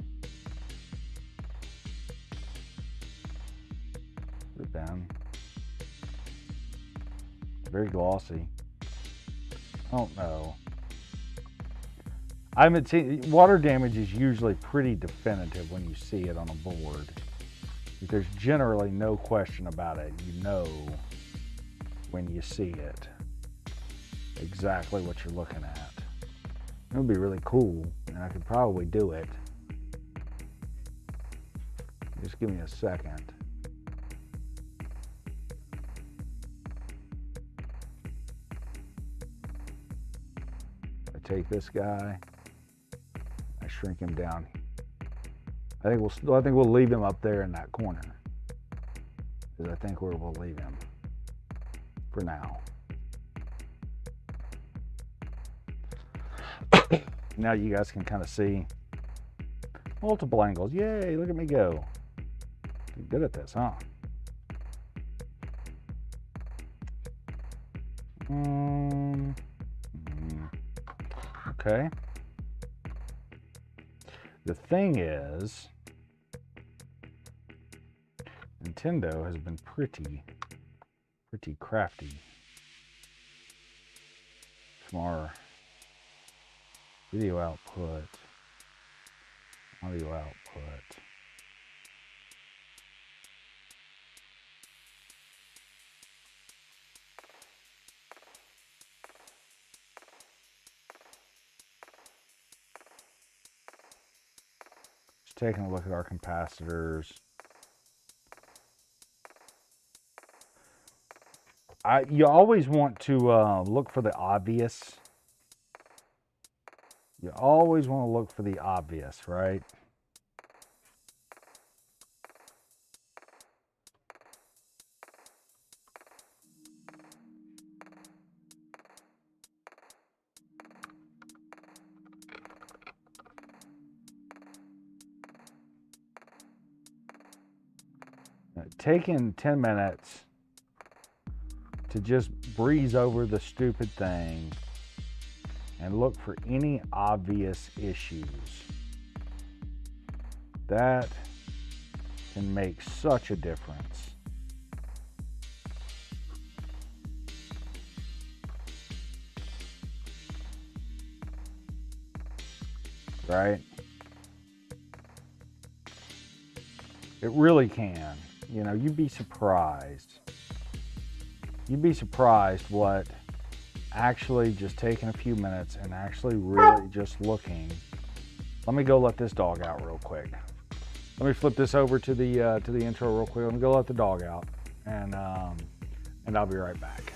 Speaker 1: the pen. Very glossy. I don't know. I haven't seen, water damage is usually pretty definitive when you see it on a board. There's generally no question about it. You know when you see it exactly what you're looking at. It would be really cool, and I could probably do it. Just give me a second. I take this guy, I shrink him down. I think we'll leave him up there in that corner, because I think where we'll leave him for now. Now you guys can kind of see multiple angles. Yay, look at me go. You're good at this, huh? Okay. The thing is, Nintendo has been pretty crafty. Some more video output, audio output. Just taking a look at our capacitors. You always want to look for the obvious. You always want to look for the obvious, right? Taking 10 minutes to just breeze over the stupid thing and look for any obvious issues. That can make such a difference. Right? It really can. You know, you'd be surprised. You'd be surprised what actually just taking a few minutes and actually really just looking. Let me go let this dog out real quick. Let me flip this over to the intro real quick. Let me go let the dog out, and I'll be right back.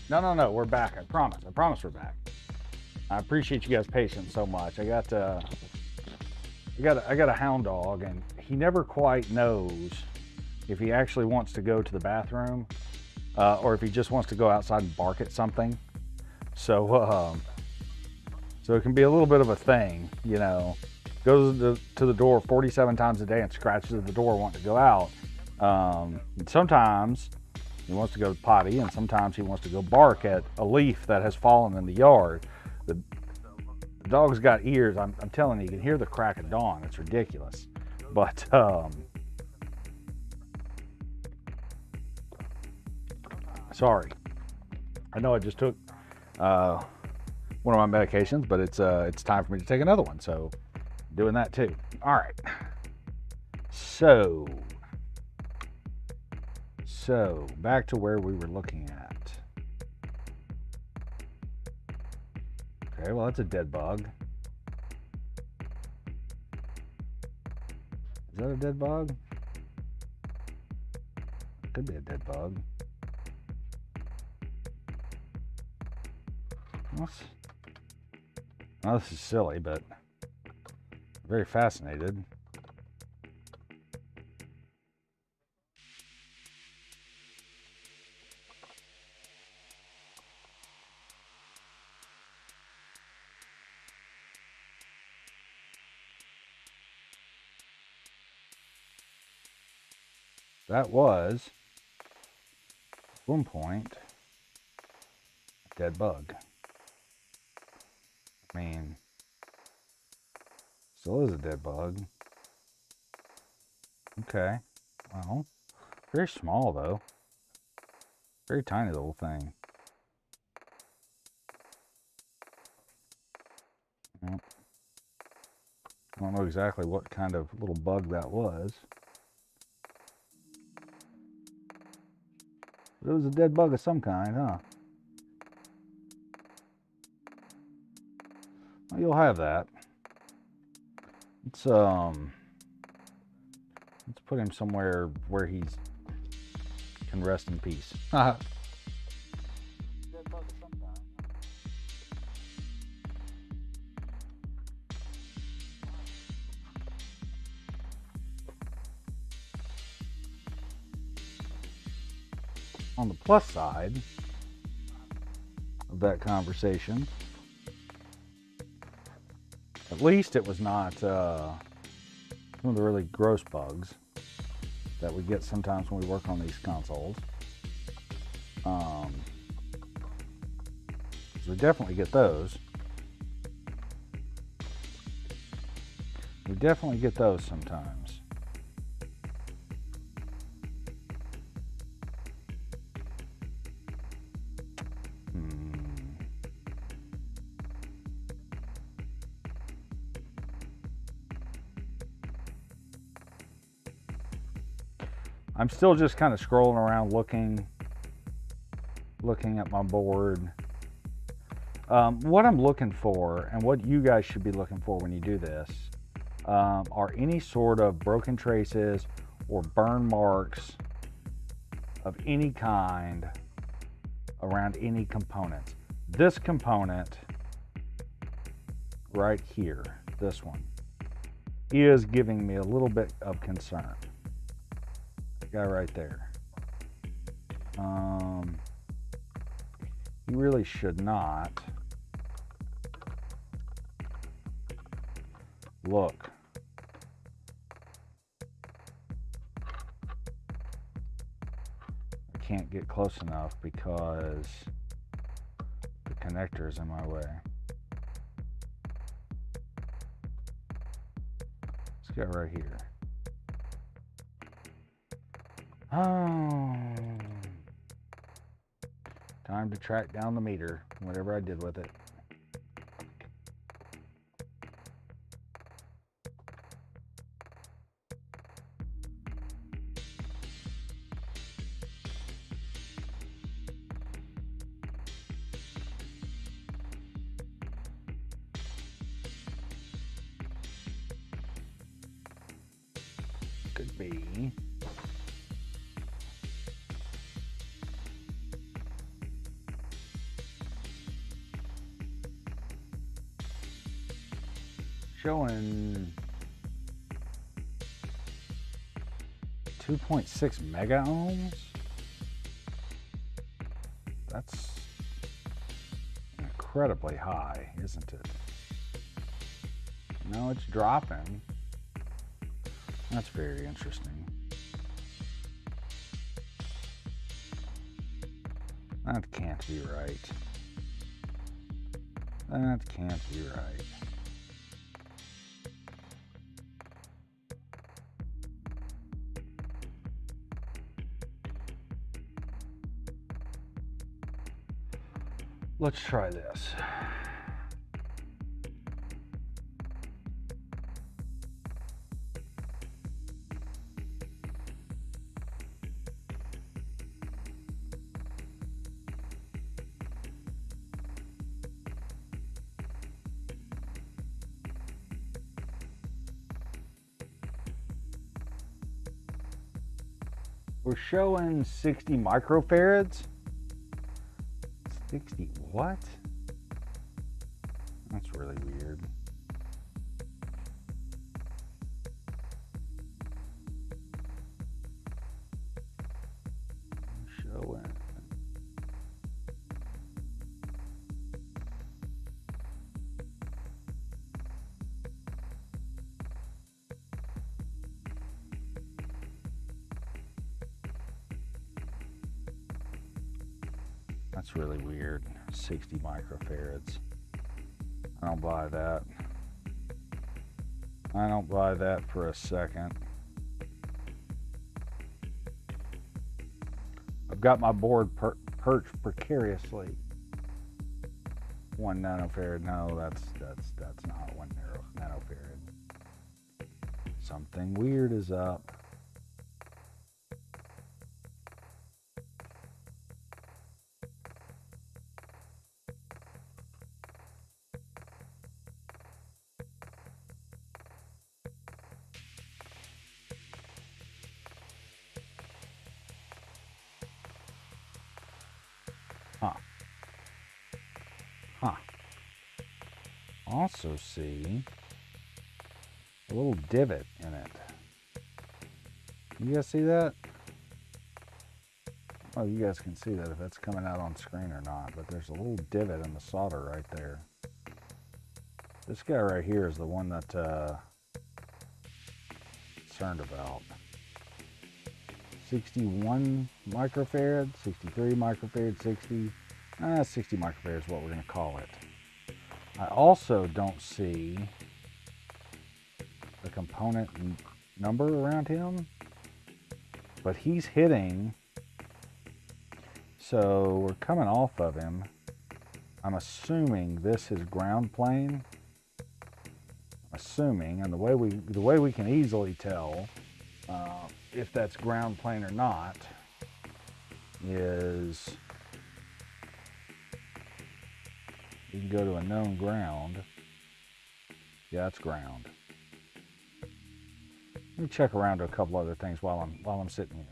Speaker 1: No, we're back. I promise. I promise we're back. I appreciate you guys' patience so much. I got a hound dog, and he never quite knows if he actually wants to go to the bathroom or if he just wants to go outside and bark at something. So it can be a little bit of a thing, you know. Goes to the door 47 times a day and scratches at the door wanting to go out. And sometimes he wants to go potty, and sometimes he wants to go bark at a leaf that has fallen in the yard. The dog's got ears. I'm telling you, you can hear the crack of dawn. It's ridiculous. But sorry, I know I just took one of my medications, but it's time for me to take another one. So doing that too. All right. So back to where we were looking at. Okay, well, that's a dead bug. Is that a dead bug? It could be a dead bug. Now, this is silly, but I'm very fascinated. That was, at one point, a dead bug. I mean, still is a dead bug. Okay, well, very small though. Very tiny little thing. Well, I don't know exactly what kind of little bug that was. It was a dead bug of some kind, huh? Well, you'll have that. Let's put him somewhere where he can rest in peace. Dead bug of some kind. On the plus side of that conversation, at least it was not some of the really gross bugs that we get sometimes when we work on these consoles. So we definitely get those. We definitely get those sometimes. I'm still just kind of scrolling around looking at my board. What I'm looking for, and what you guys should be looking for when you do this, are any sort of broken traces or burn marks of any kind around any component. This component right here, this one, is giving me a little bit of concern. Guy right there. You really should not look. I can't get close enough because the connector is in my way. This guy right here. Oh, time to track down the meter, whatever I did with it. Could be. showing 2.6 mega ohms. That's incredibly high, isn't it? No, it's dropping. That's very interesting. That can't be right. That can't be right. Let's try this. We're showing 60 microfarads. 60 what? That's really weird. Showing. That's really weird. 60 microfarads. I don't buy that. I don't buy that for a second. I've got my board perched precariously. 1 nanofarad. No, that's not 1 nanofarad. Something weird is up. Also see a little divot in it. You guys see that? Oh, you guys can see that if it's coming out on screen or not, but there's a little divot in the solder right there. This guy right here is the one that concerned about. 61 microfarad, 63 microfarad, 60 microfarad is what we're going to call it. I also don't see the component number around him, but he's hitting, so we're coming off of him. I'm assuming this is ground plane. Assuming, and the way we can easily tell if that's ground plane or not is you can go to a known ground. Yeah, it's ground. Let me check around to a couple other things while I'm sitting here.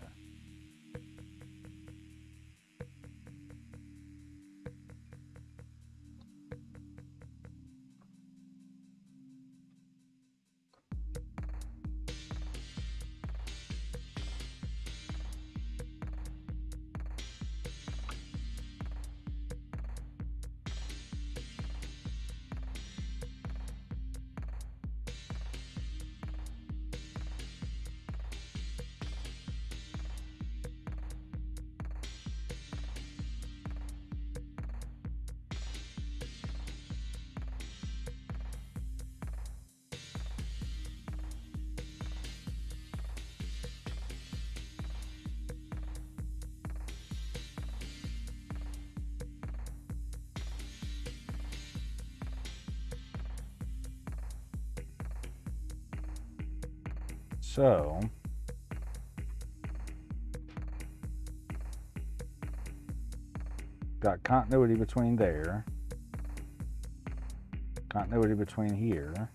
Speaker 1: So got continuity between there, continuity between here,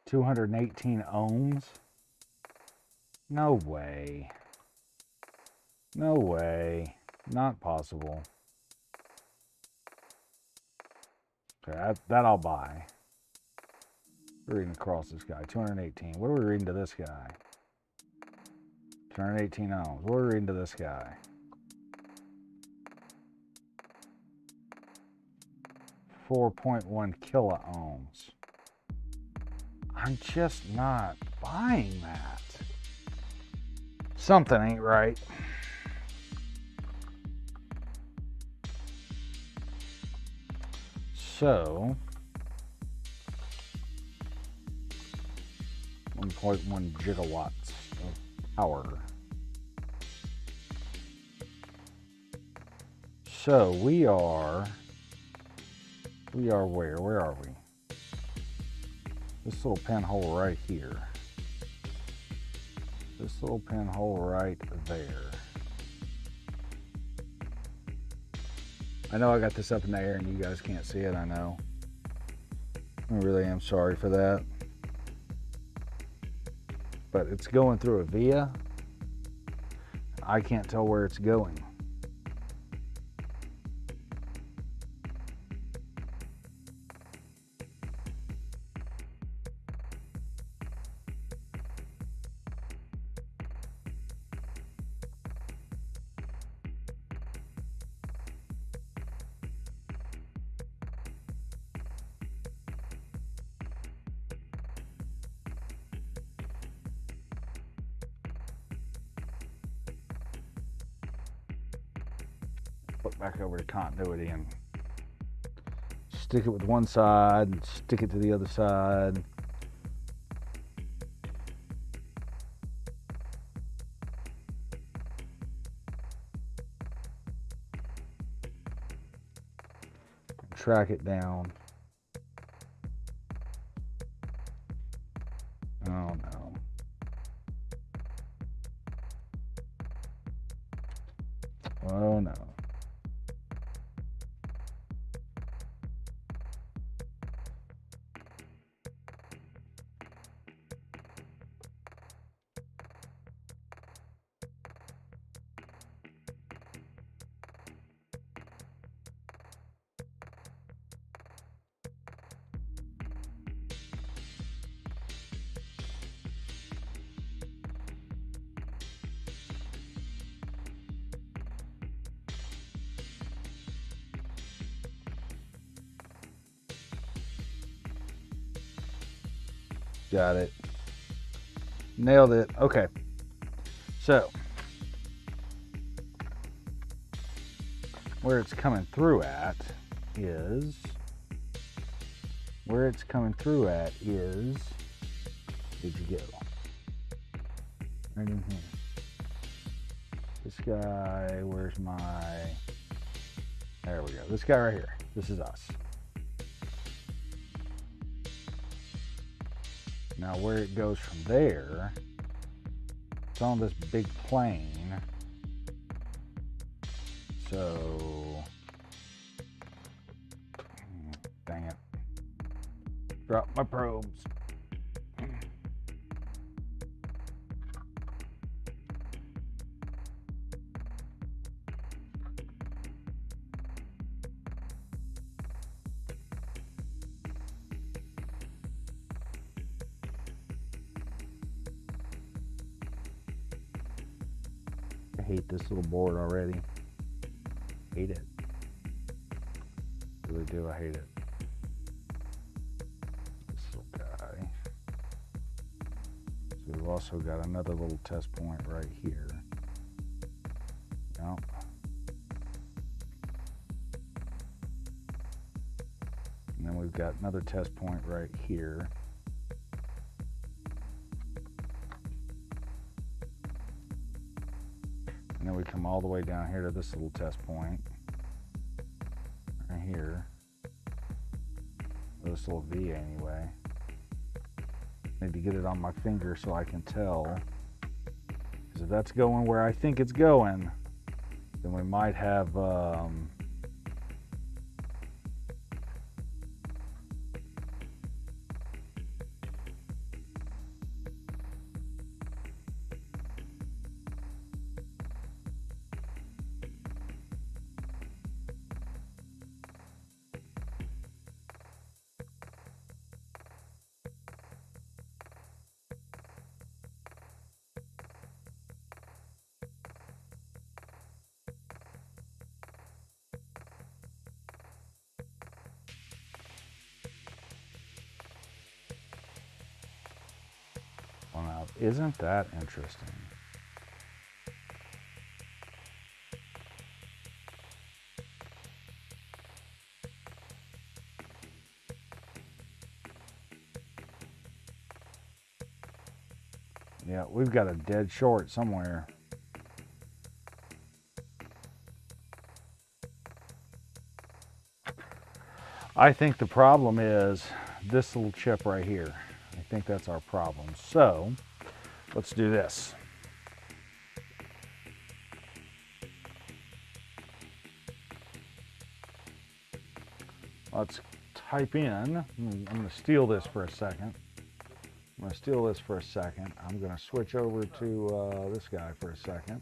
Speaker 1: 218 ohms? No way. No way. Not possible. Okay, that I'll buy. We're reading across this guy. 218. What are we reading to this guy? 218 ohms. What are we reading to this guy? 4.1 kilo ohms. I'm just not buying that. Something ain't right. So 1.1 gigawatts of power. So we are where? Where are we? This little pinhole right here. This little pinhole right there. I know I got this up in the air and you guys can't see it, I know. I really am sorry for that. But it's going through a via. I can't tell where it's going. Flip back over to continuity and stick it with one side and stick it to the other side. Track it down. Oh no. Oh no. Got it. Nailed it. Okay. So, where it's coming through at is, where'd you go? Right in here. This guy, where's my, there we go. This guy right here. This is us. Now where it goes from there, it's on this big plane. So, dang it. Drop my probes. I hate this little board already. Hate it. Really do, I hate it. This little guy. So we've also got another little test point right here. Yep. And then we've got another test point right here. And then we come all the way down here to this little test point. Right here. This little V anyway. Need to get it on my finger so I can tell. Because if that's going where I think it's going, then we might have Isn't that interesting? Yeah, we've got a dead short somewhere. I think the problem is this little chip right here. I think that's our problem. So let's do this. Let's type in. I'm going to steal this for a second. I'm going to switch over to this guy for a second.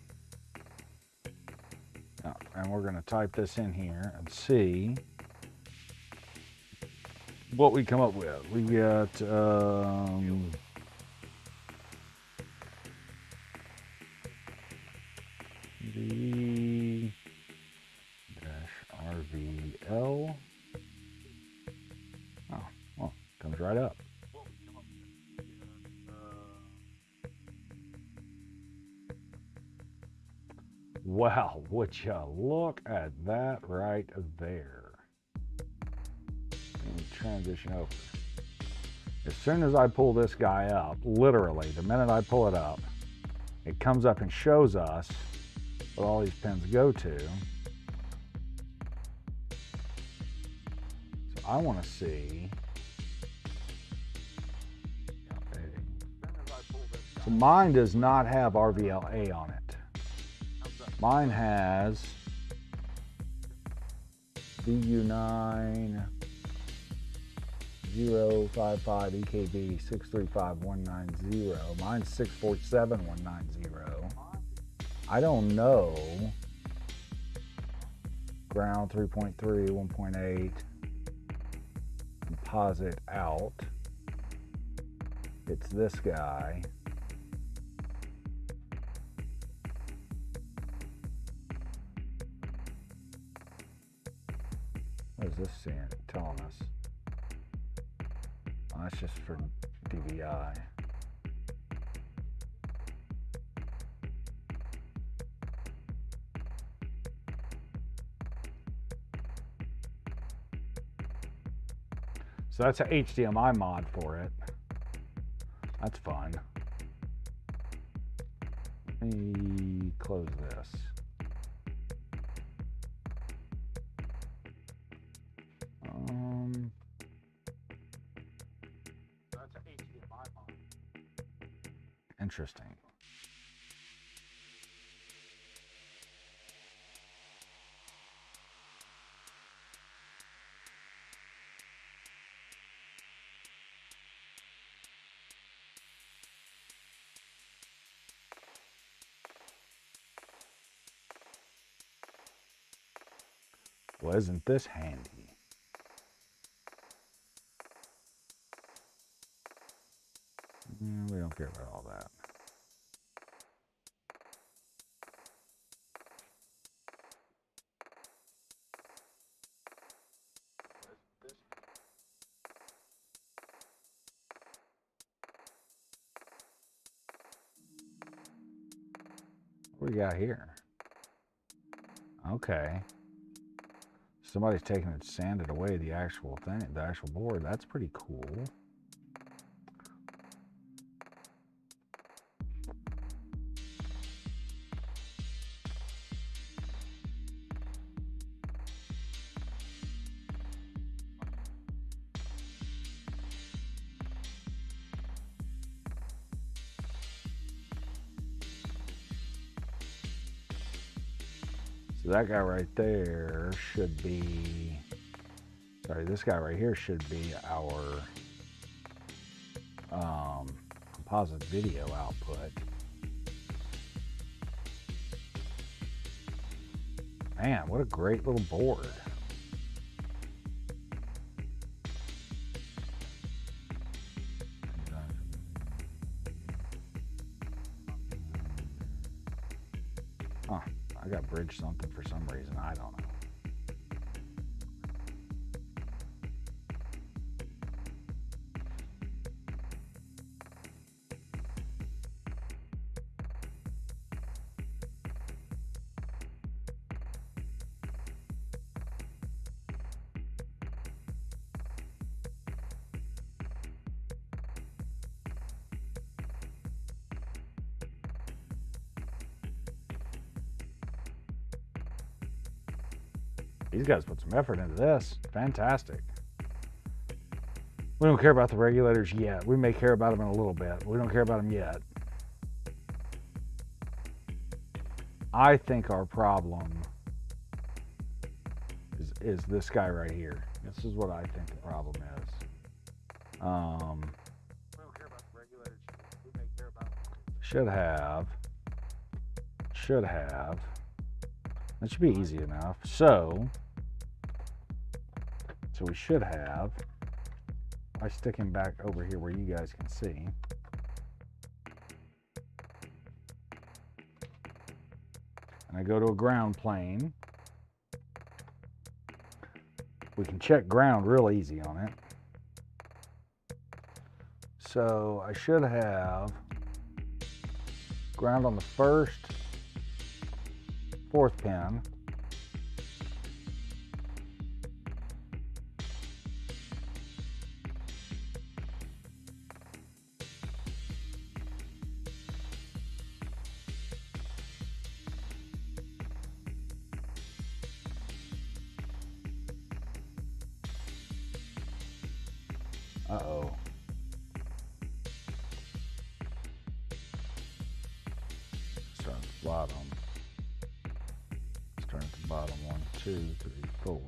Speaker 1: And we're going to type this in here and see what we come up with. We got V-RVL. Oh, well, comes right up. Wow, would you look at that right there. Let me transition over. As soon as I pull this guy up, literally, the minute I pull it up, it comes up and shows us what all these pins go to. So I want to see. So mine does not have RVLA on it. Mine has VU9 055 EKB 635190. Mine's 647190. I don't know. Ground 3.3, 1.8. Composite out. It's this guy. What is this telling us? Oh, that's just for DVI. So that's an HDMI mod for it. That's fun. Let me close this. That's an HDMI mod. Interesting. Well, isn't this handy? We don't care about all that. What do we got here? Okay. Somebody's taken it, sanded away the actual thing, the actual board. That's pretty cool. So that guy right there should be, sorry, this guy right here should be our composite video output. Man, what a great little board. Huh, I got bridge something for some reason, I don't know. These guys put some effort into this. Fantastic. We don't care about the regulators yet. We may care about them in a little bit. We don't care about them yet. I think our problem is this guy right here. This is what I think the problem is. We don't care about the regulators. We may care about them. Should have. That should be easy enough. So we should have. I stick him back over here where you guys can see. And I go to a ground plane. We can check ground real easy on it. So I should have ground on the first, fourth pin. Uh-oh. Start at the bottom. Start at the bottom. 1, 2, 3, 4.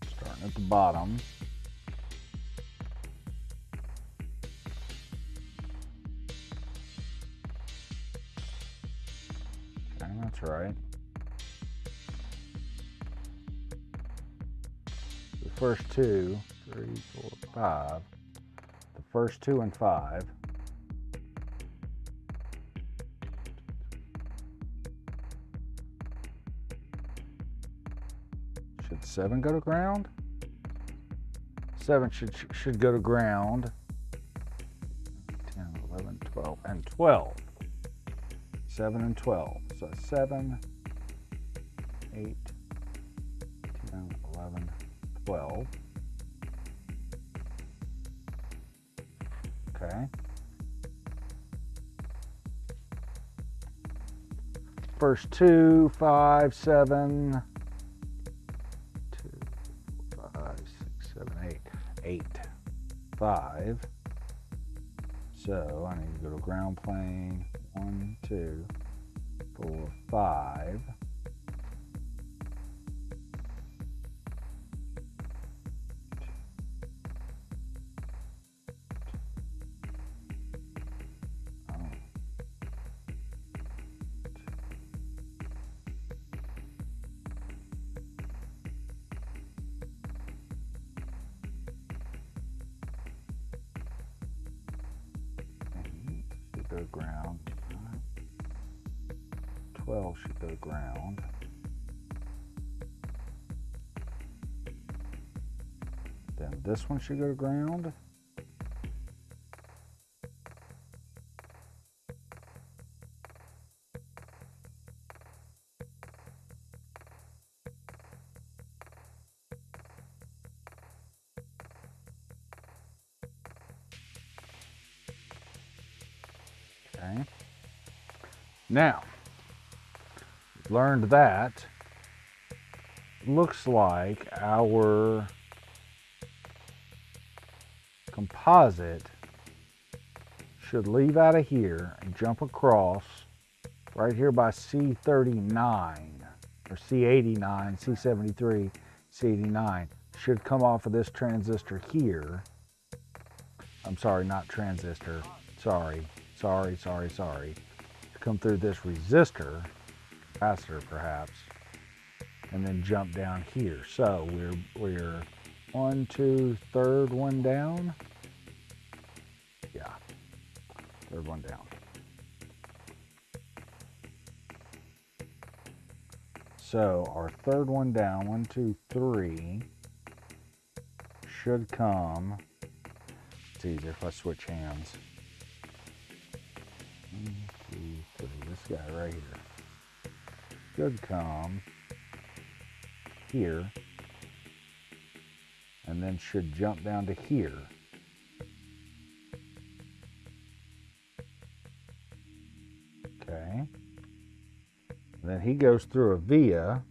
Speaker 1: Starting at the bottom. Okay, that's right. The first 2, 3, 4, 5. The first 2 and 5. Should 7 go to ground? 7 should go to ground. 10, 11, 12, and 12. 7 and 12. So 7, 8, 10, 11, 12. Okay. First 2, 5, 7, 2, 4, 5, 6, 7, 8. 8, 5. So I need to go to ground plane. 1, 2, 4, 5. Go to ground. 12 should go to ground. Then this one should go to ground. Okay. Now, learned that. Looks like our composite should leave out of here and jump across right here by C39 or C89, C73, C89. Should come off of this transistor here. I'm sorry, not transistor. Sorry. Come through this resistor, capacitor perhaps, and then jump down here. So we're 1, 2, third one down. Yeah, third one down. So our third one down, 1, 2, 3, should come. It's easier if I switch hands. 1, 2, 3. This guy right here should come here and then should jump down to here. Okay. Then he goes through a via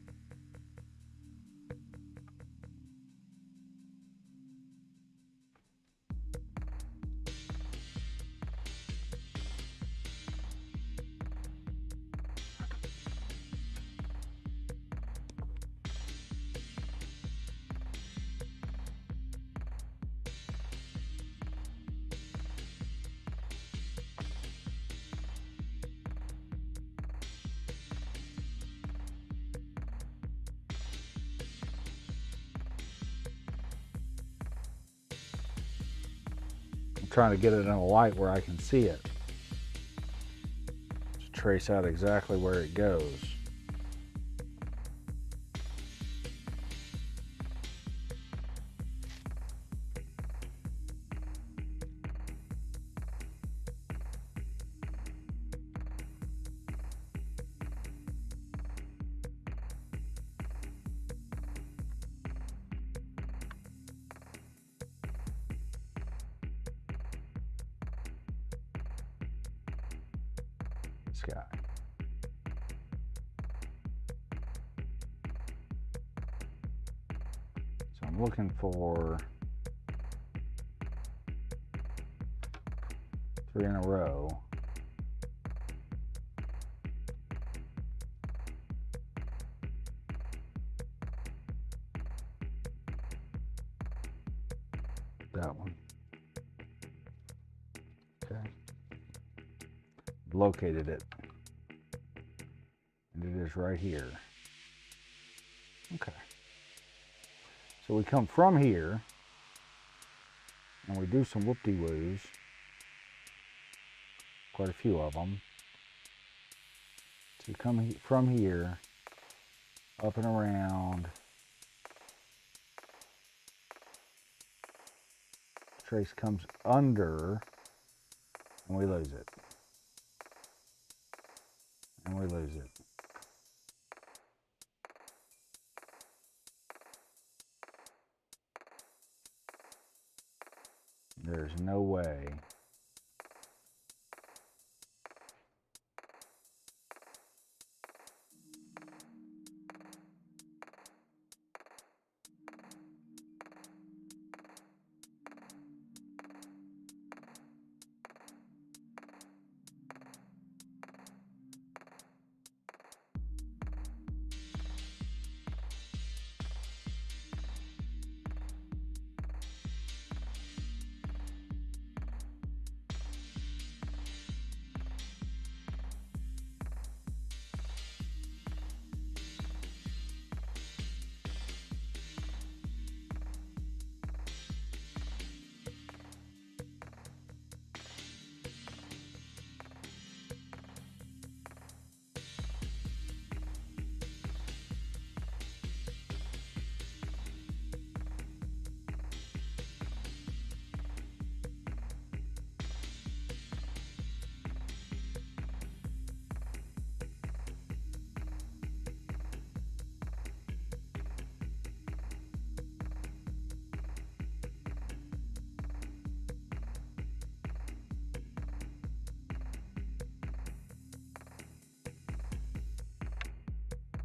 Speaker 1: trying to get it in a light where I can see it. To trace out exactly where it goes. This guy. So I'm looking for 3 in a row. That one. Okay. Located it. And it is right here. Okay. So we come from here and we do some whoop-de-woos. Quite a few of them. So we come from here, up and around. Trace comes under and we lose it. And we lose it. There's no way.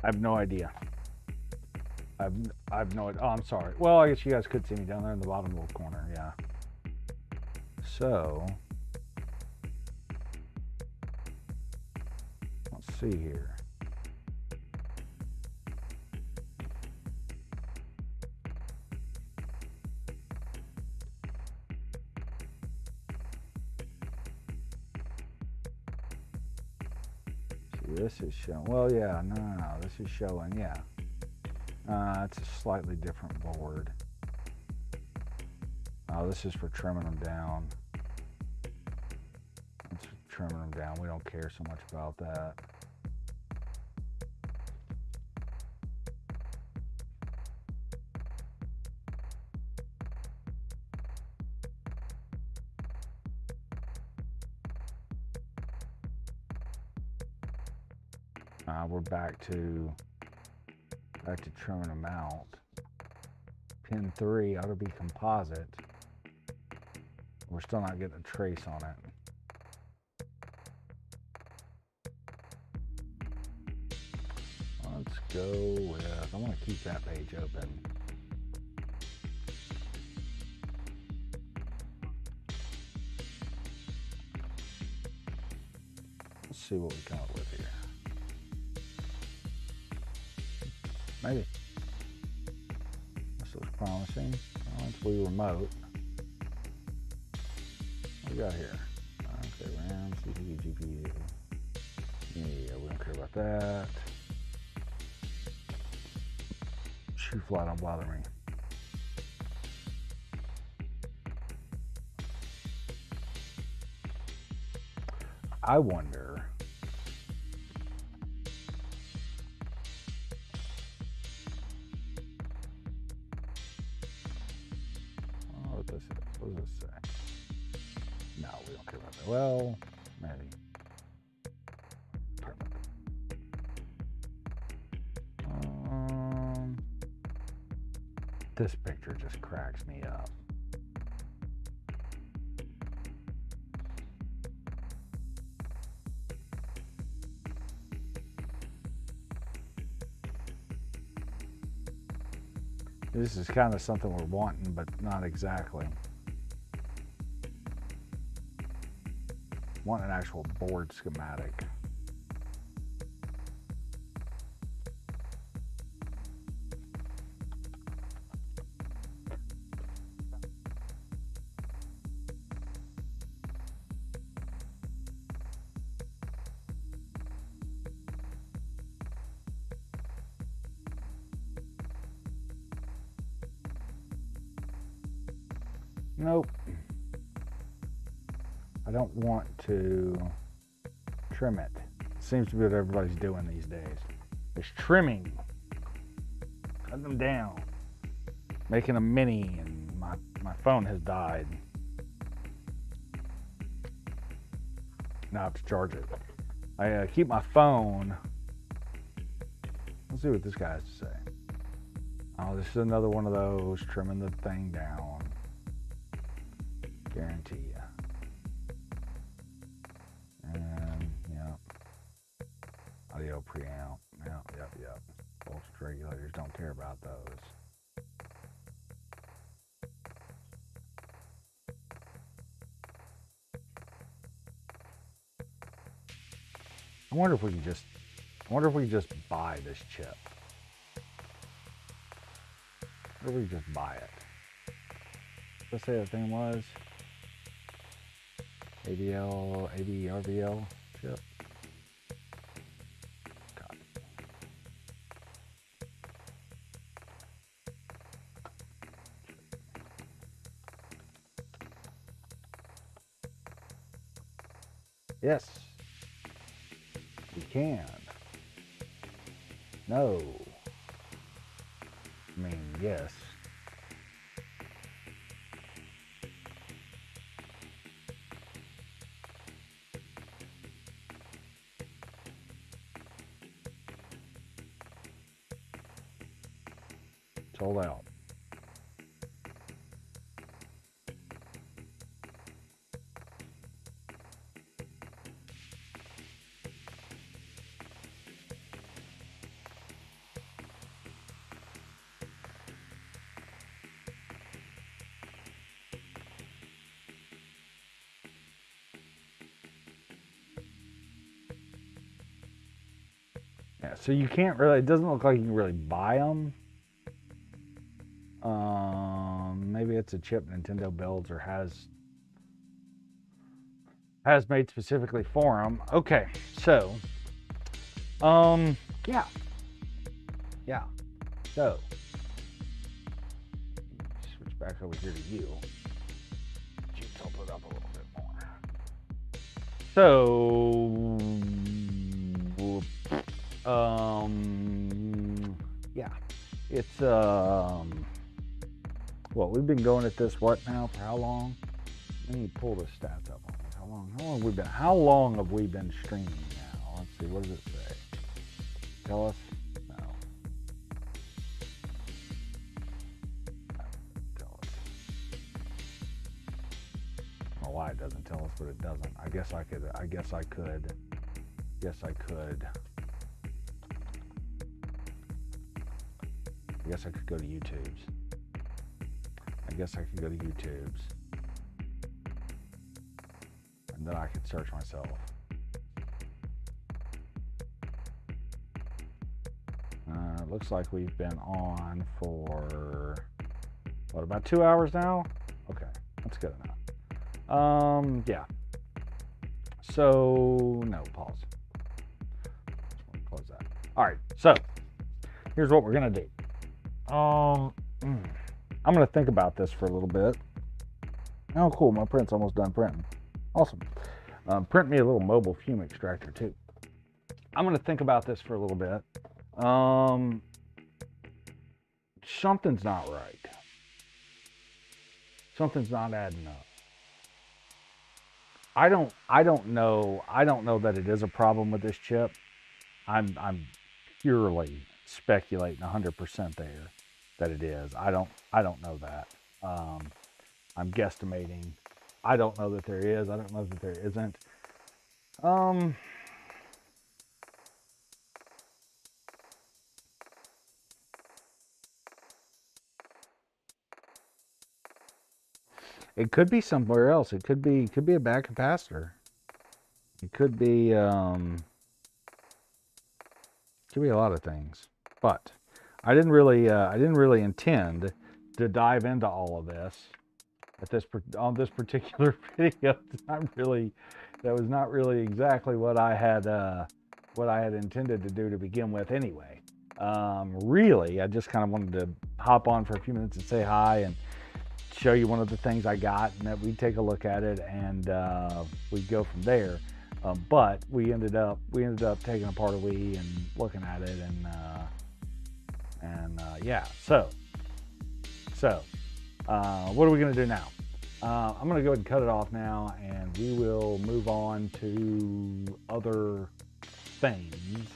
Speaker 1: I have no idea. I've no idea. Oh, I'm sorry. Well, I guess you guys could see me down there in the bottom little corner. Yeah. So let's see here. This is showing, well, yeah, no, this is showing, yeah. It's a slightly different board. Oh, this is for trimming them down. It's for trimming them down. We don't care so much about that. We're back to trimming them out. Pin 3 ought to be composite. We're still not getting a trace on it. Let's go with, I want to keep that page open. Let's see what we come up with here. Maybe. This looks promising. Well, it's Wii remote. What we got here? Okay, RAM, CPU, GPU. Yeah, we don't care about that. Shoe fly don't bother me. I wonder. What this is? What does this say? No, we don't care about that. Well, maybe. Perfect. This picture just cracks me up. This is kind of something we're wanting, but not exactly. Want an actual board schematic. Nope. I don't want to trim it. Seems to be what everybody's doing these days. It's trimming. Cutting them down. Making a mini, and my phone has died. Now I have to charge it. I keep my phone. Let's see what this guy has to say. Oh, this is another one of those, trimming the thing down. Guarantee you. And, yeah. Audio preamp. Yep. Voltage regulators, don't care about those. I wonder if we could just buy this chip. I wonder if we could just buy it. Let's say the thing was RVL chip. God. Yes, we can. No. I mean, yes. Sold out. Yeah, so you can't really, it doesn't look like you can really buy them. Maybe it's a chip Nintendo builds or has made specifically for them. Okay, so, yeah. So, switch back over here to you. You tilt it up a little bit more. So, yeah, it's well, we've been going at this what now for how long? Let me pull the stats up on it. How long have we been streaming now? Let's see, what does it say? Tell us? No. Tell us. I don't know why it doesn't tell us, but it doesn't. I guess I could I guess I could go to YouTube's. And then I could search myself. It looks like we've been on for, what, about 2 hours now? Okay, that's good enough. Yeah. So, no, pause. Close that. All right, so here's what we're gonna do. I'm gonna think about this for a little bit. Oh, cool, my print's almost done printing. Awesome. Print me a little mobile fume extractor too. I'm going to think about this for a little bit. Something's not right. Something's not adding up. I don't know that it is a problem with this chip. I'm purely speculating 100% there that it is. I don't know that. I'm guesstimating. I don't know that there is. I don't know that there isn't. It could be somewhere else. It could be a bad capacitor. It could be a lot of things. But I didn't really intend to dive into all of this on this particular video. That was not really exactly what I had intended to do to begin with anyway. Really, I just kind of wanted to hop on for a few minutes and say hi and show you one of the things I got, and that we take a look at it, and we go from there. But we ended up taking apart a Wii and looking at it, and yeah. So what are we gonna do now? I'm gonna go ahead and cut it off now, and we will move on to other things.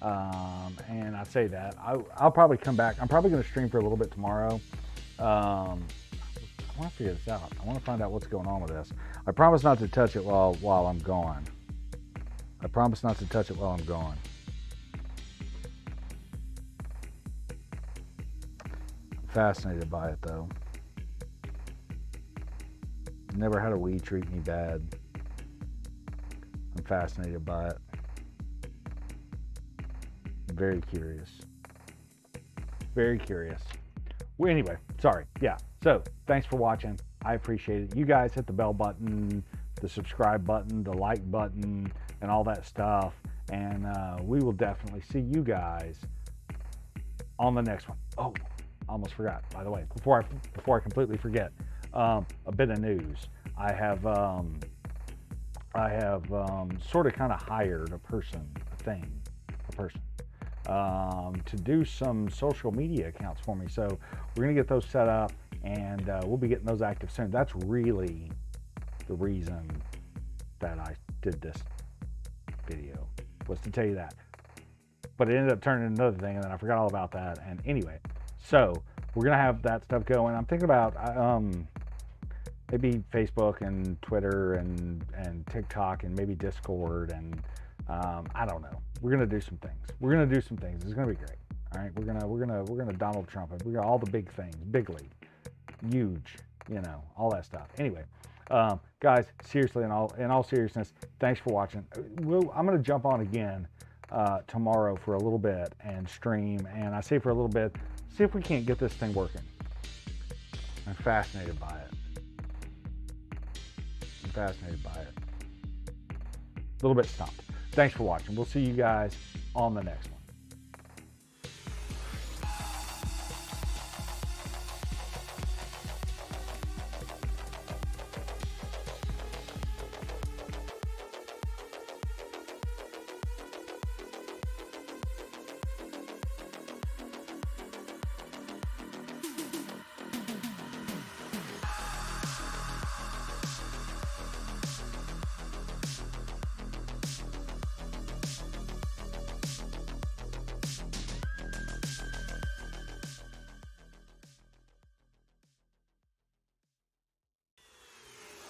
Speaker 1: And I say that I'll probably come back. I'm probably gonna stream for a little bit tomorrow. I want to figure this out. I want to find out what's going on with this. I promise not to touch it while I'm gone. I promise not to touch it while I'm gone. I'm fascinated by it though. Never had a Wii treat me bad. I'm fascinated by it. Very curious. Very curious. Well, anyway, sorry. Yeah. So, thanks for watching. I appreciate it. You guys hit the bell button, the subscribe button, the like button, and all that stuff. And we will definitely see you guys on the next one. Oh, I almost forgot, by the way. Before I completely forget, a bit of news. I have sort of kind of hired a person to do some social media accounts for me. So we're gonna get those set up, and we'll be getting those active soon. That's really the reason that I did this video, was to tell you that. But it ended up turning into another thing, and then I forgot all about that. And anyway, so we're gonna have that stuff going. I'm thinking about maybe Facebook and Twitter and TikTok and maybe Discord, and I don't know. We're gonna do some things. It's gonna be great. All right, we're gonna Donald Trump it. We got all the big things, big league, huge, all that stuff. Anyway, guys, seriously, in all seriousness, thanks for watching. I'm gonna jump on again tomorrow for a little bit and stream. And I say for a little bit, see if we can't get this thing working. I'm fascinated by it. A little bit stumped. Thanks for watching. We'll see you guys on the next one.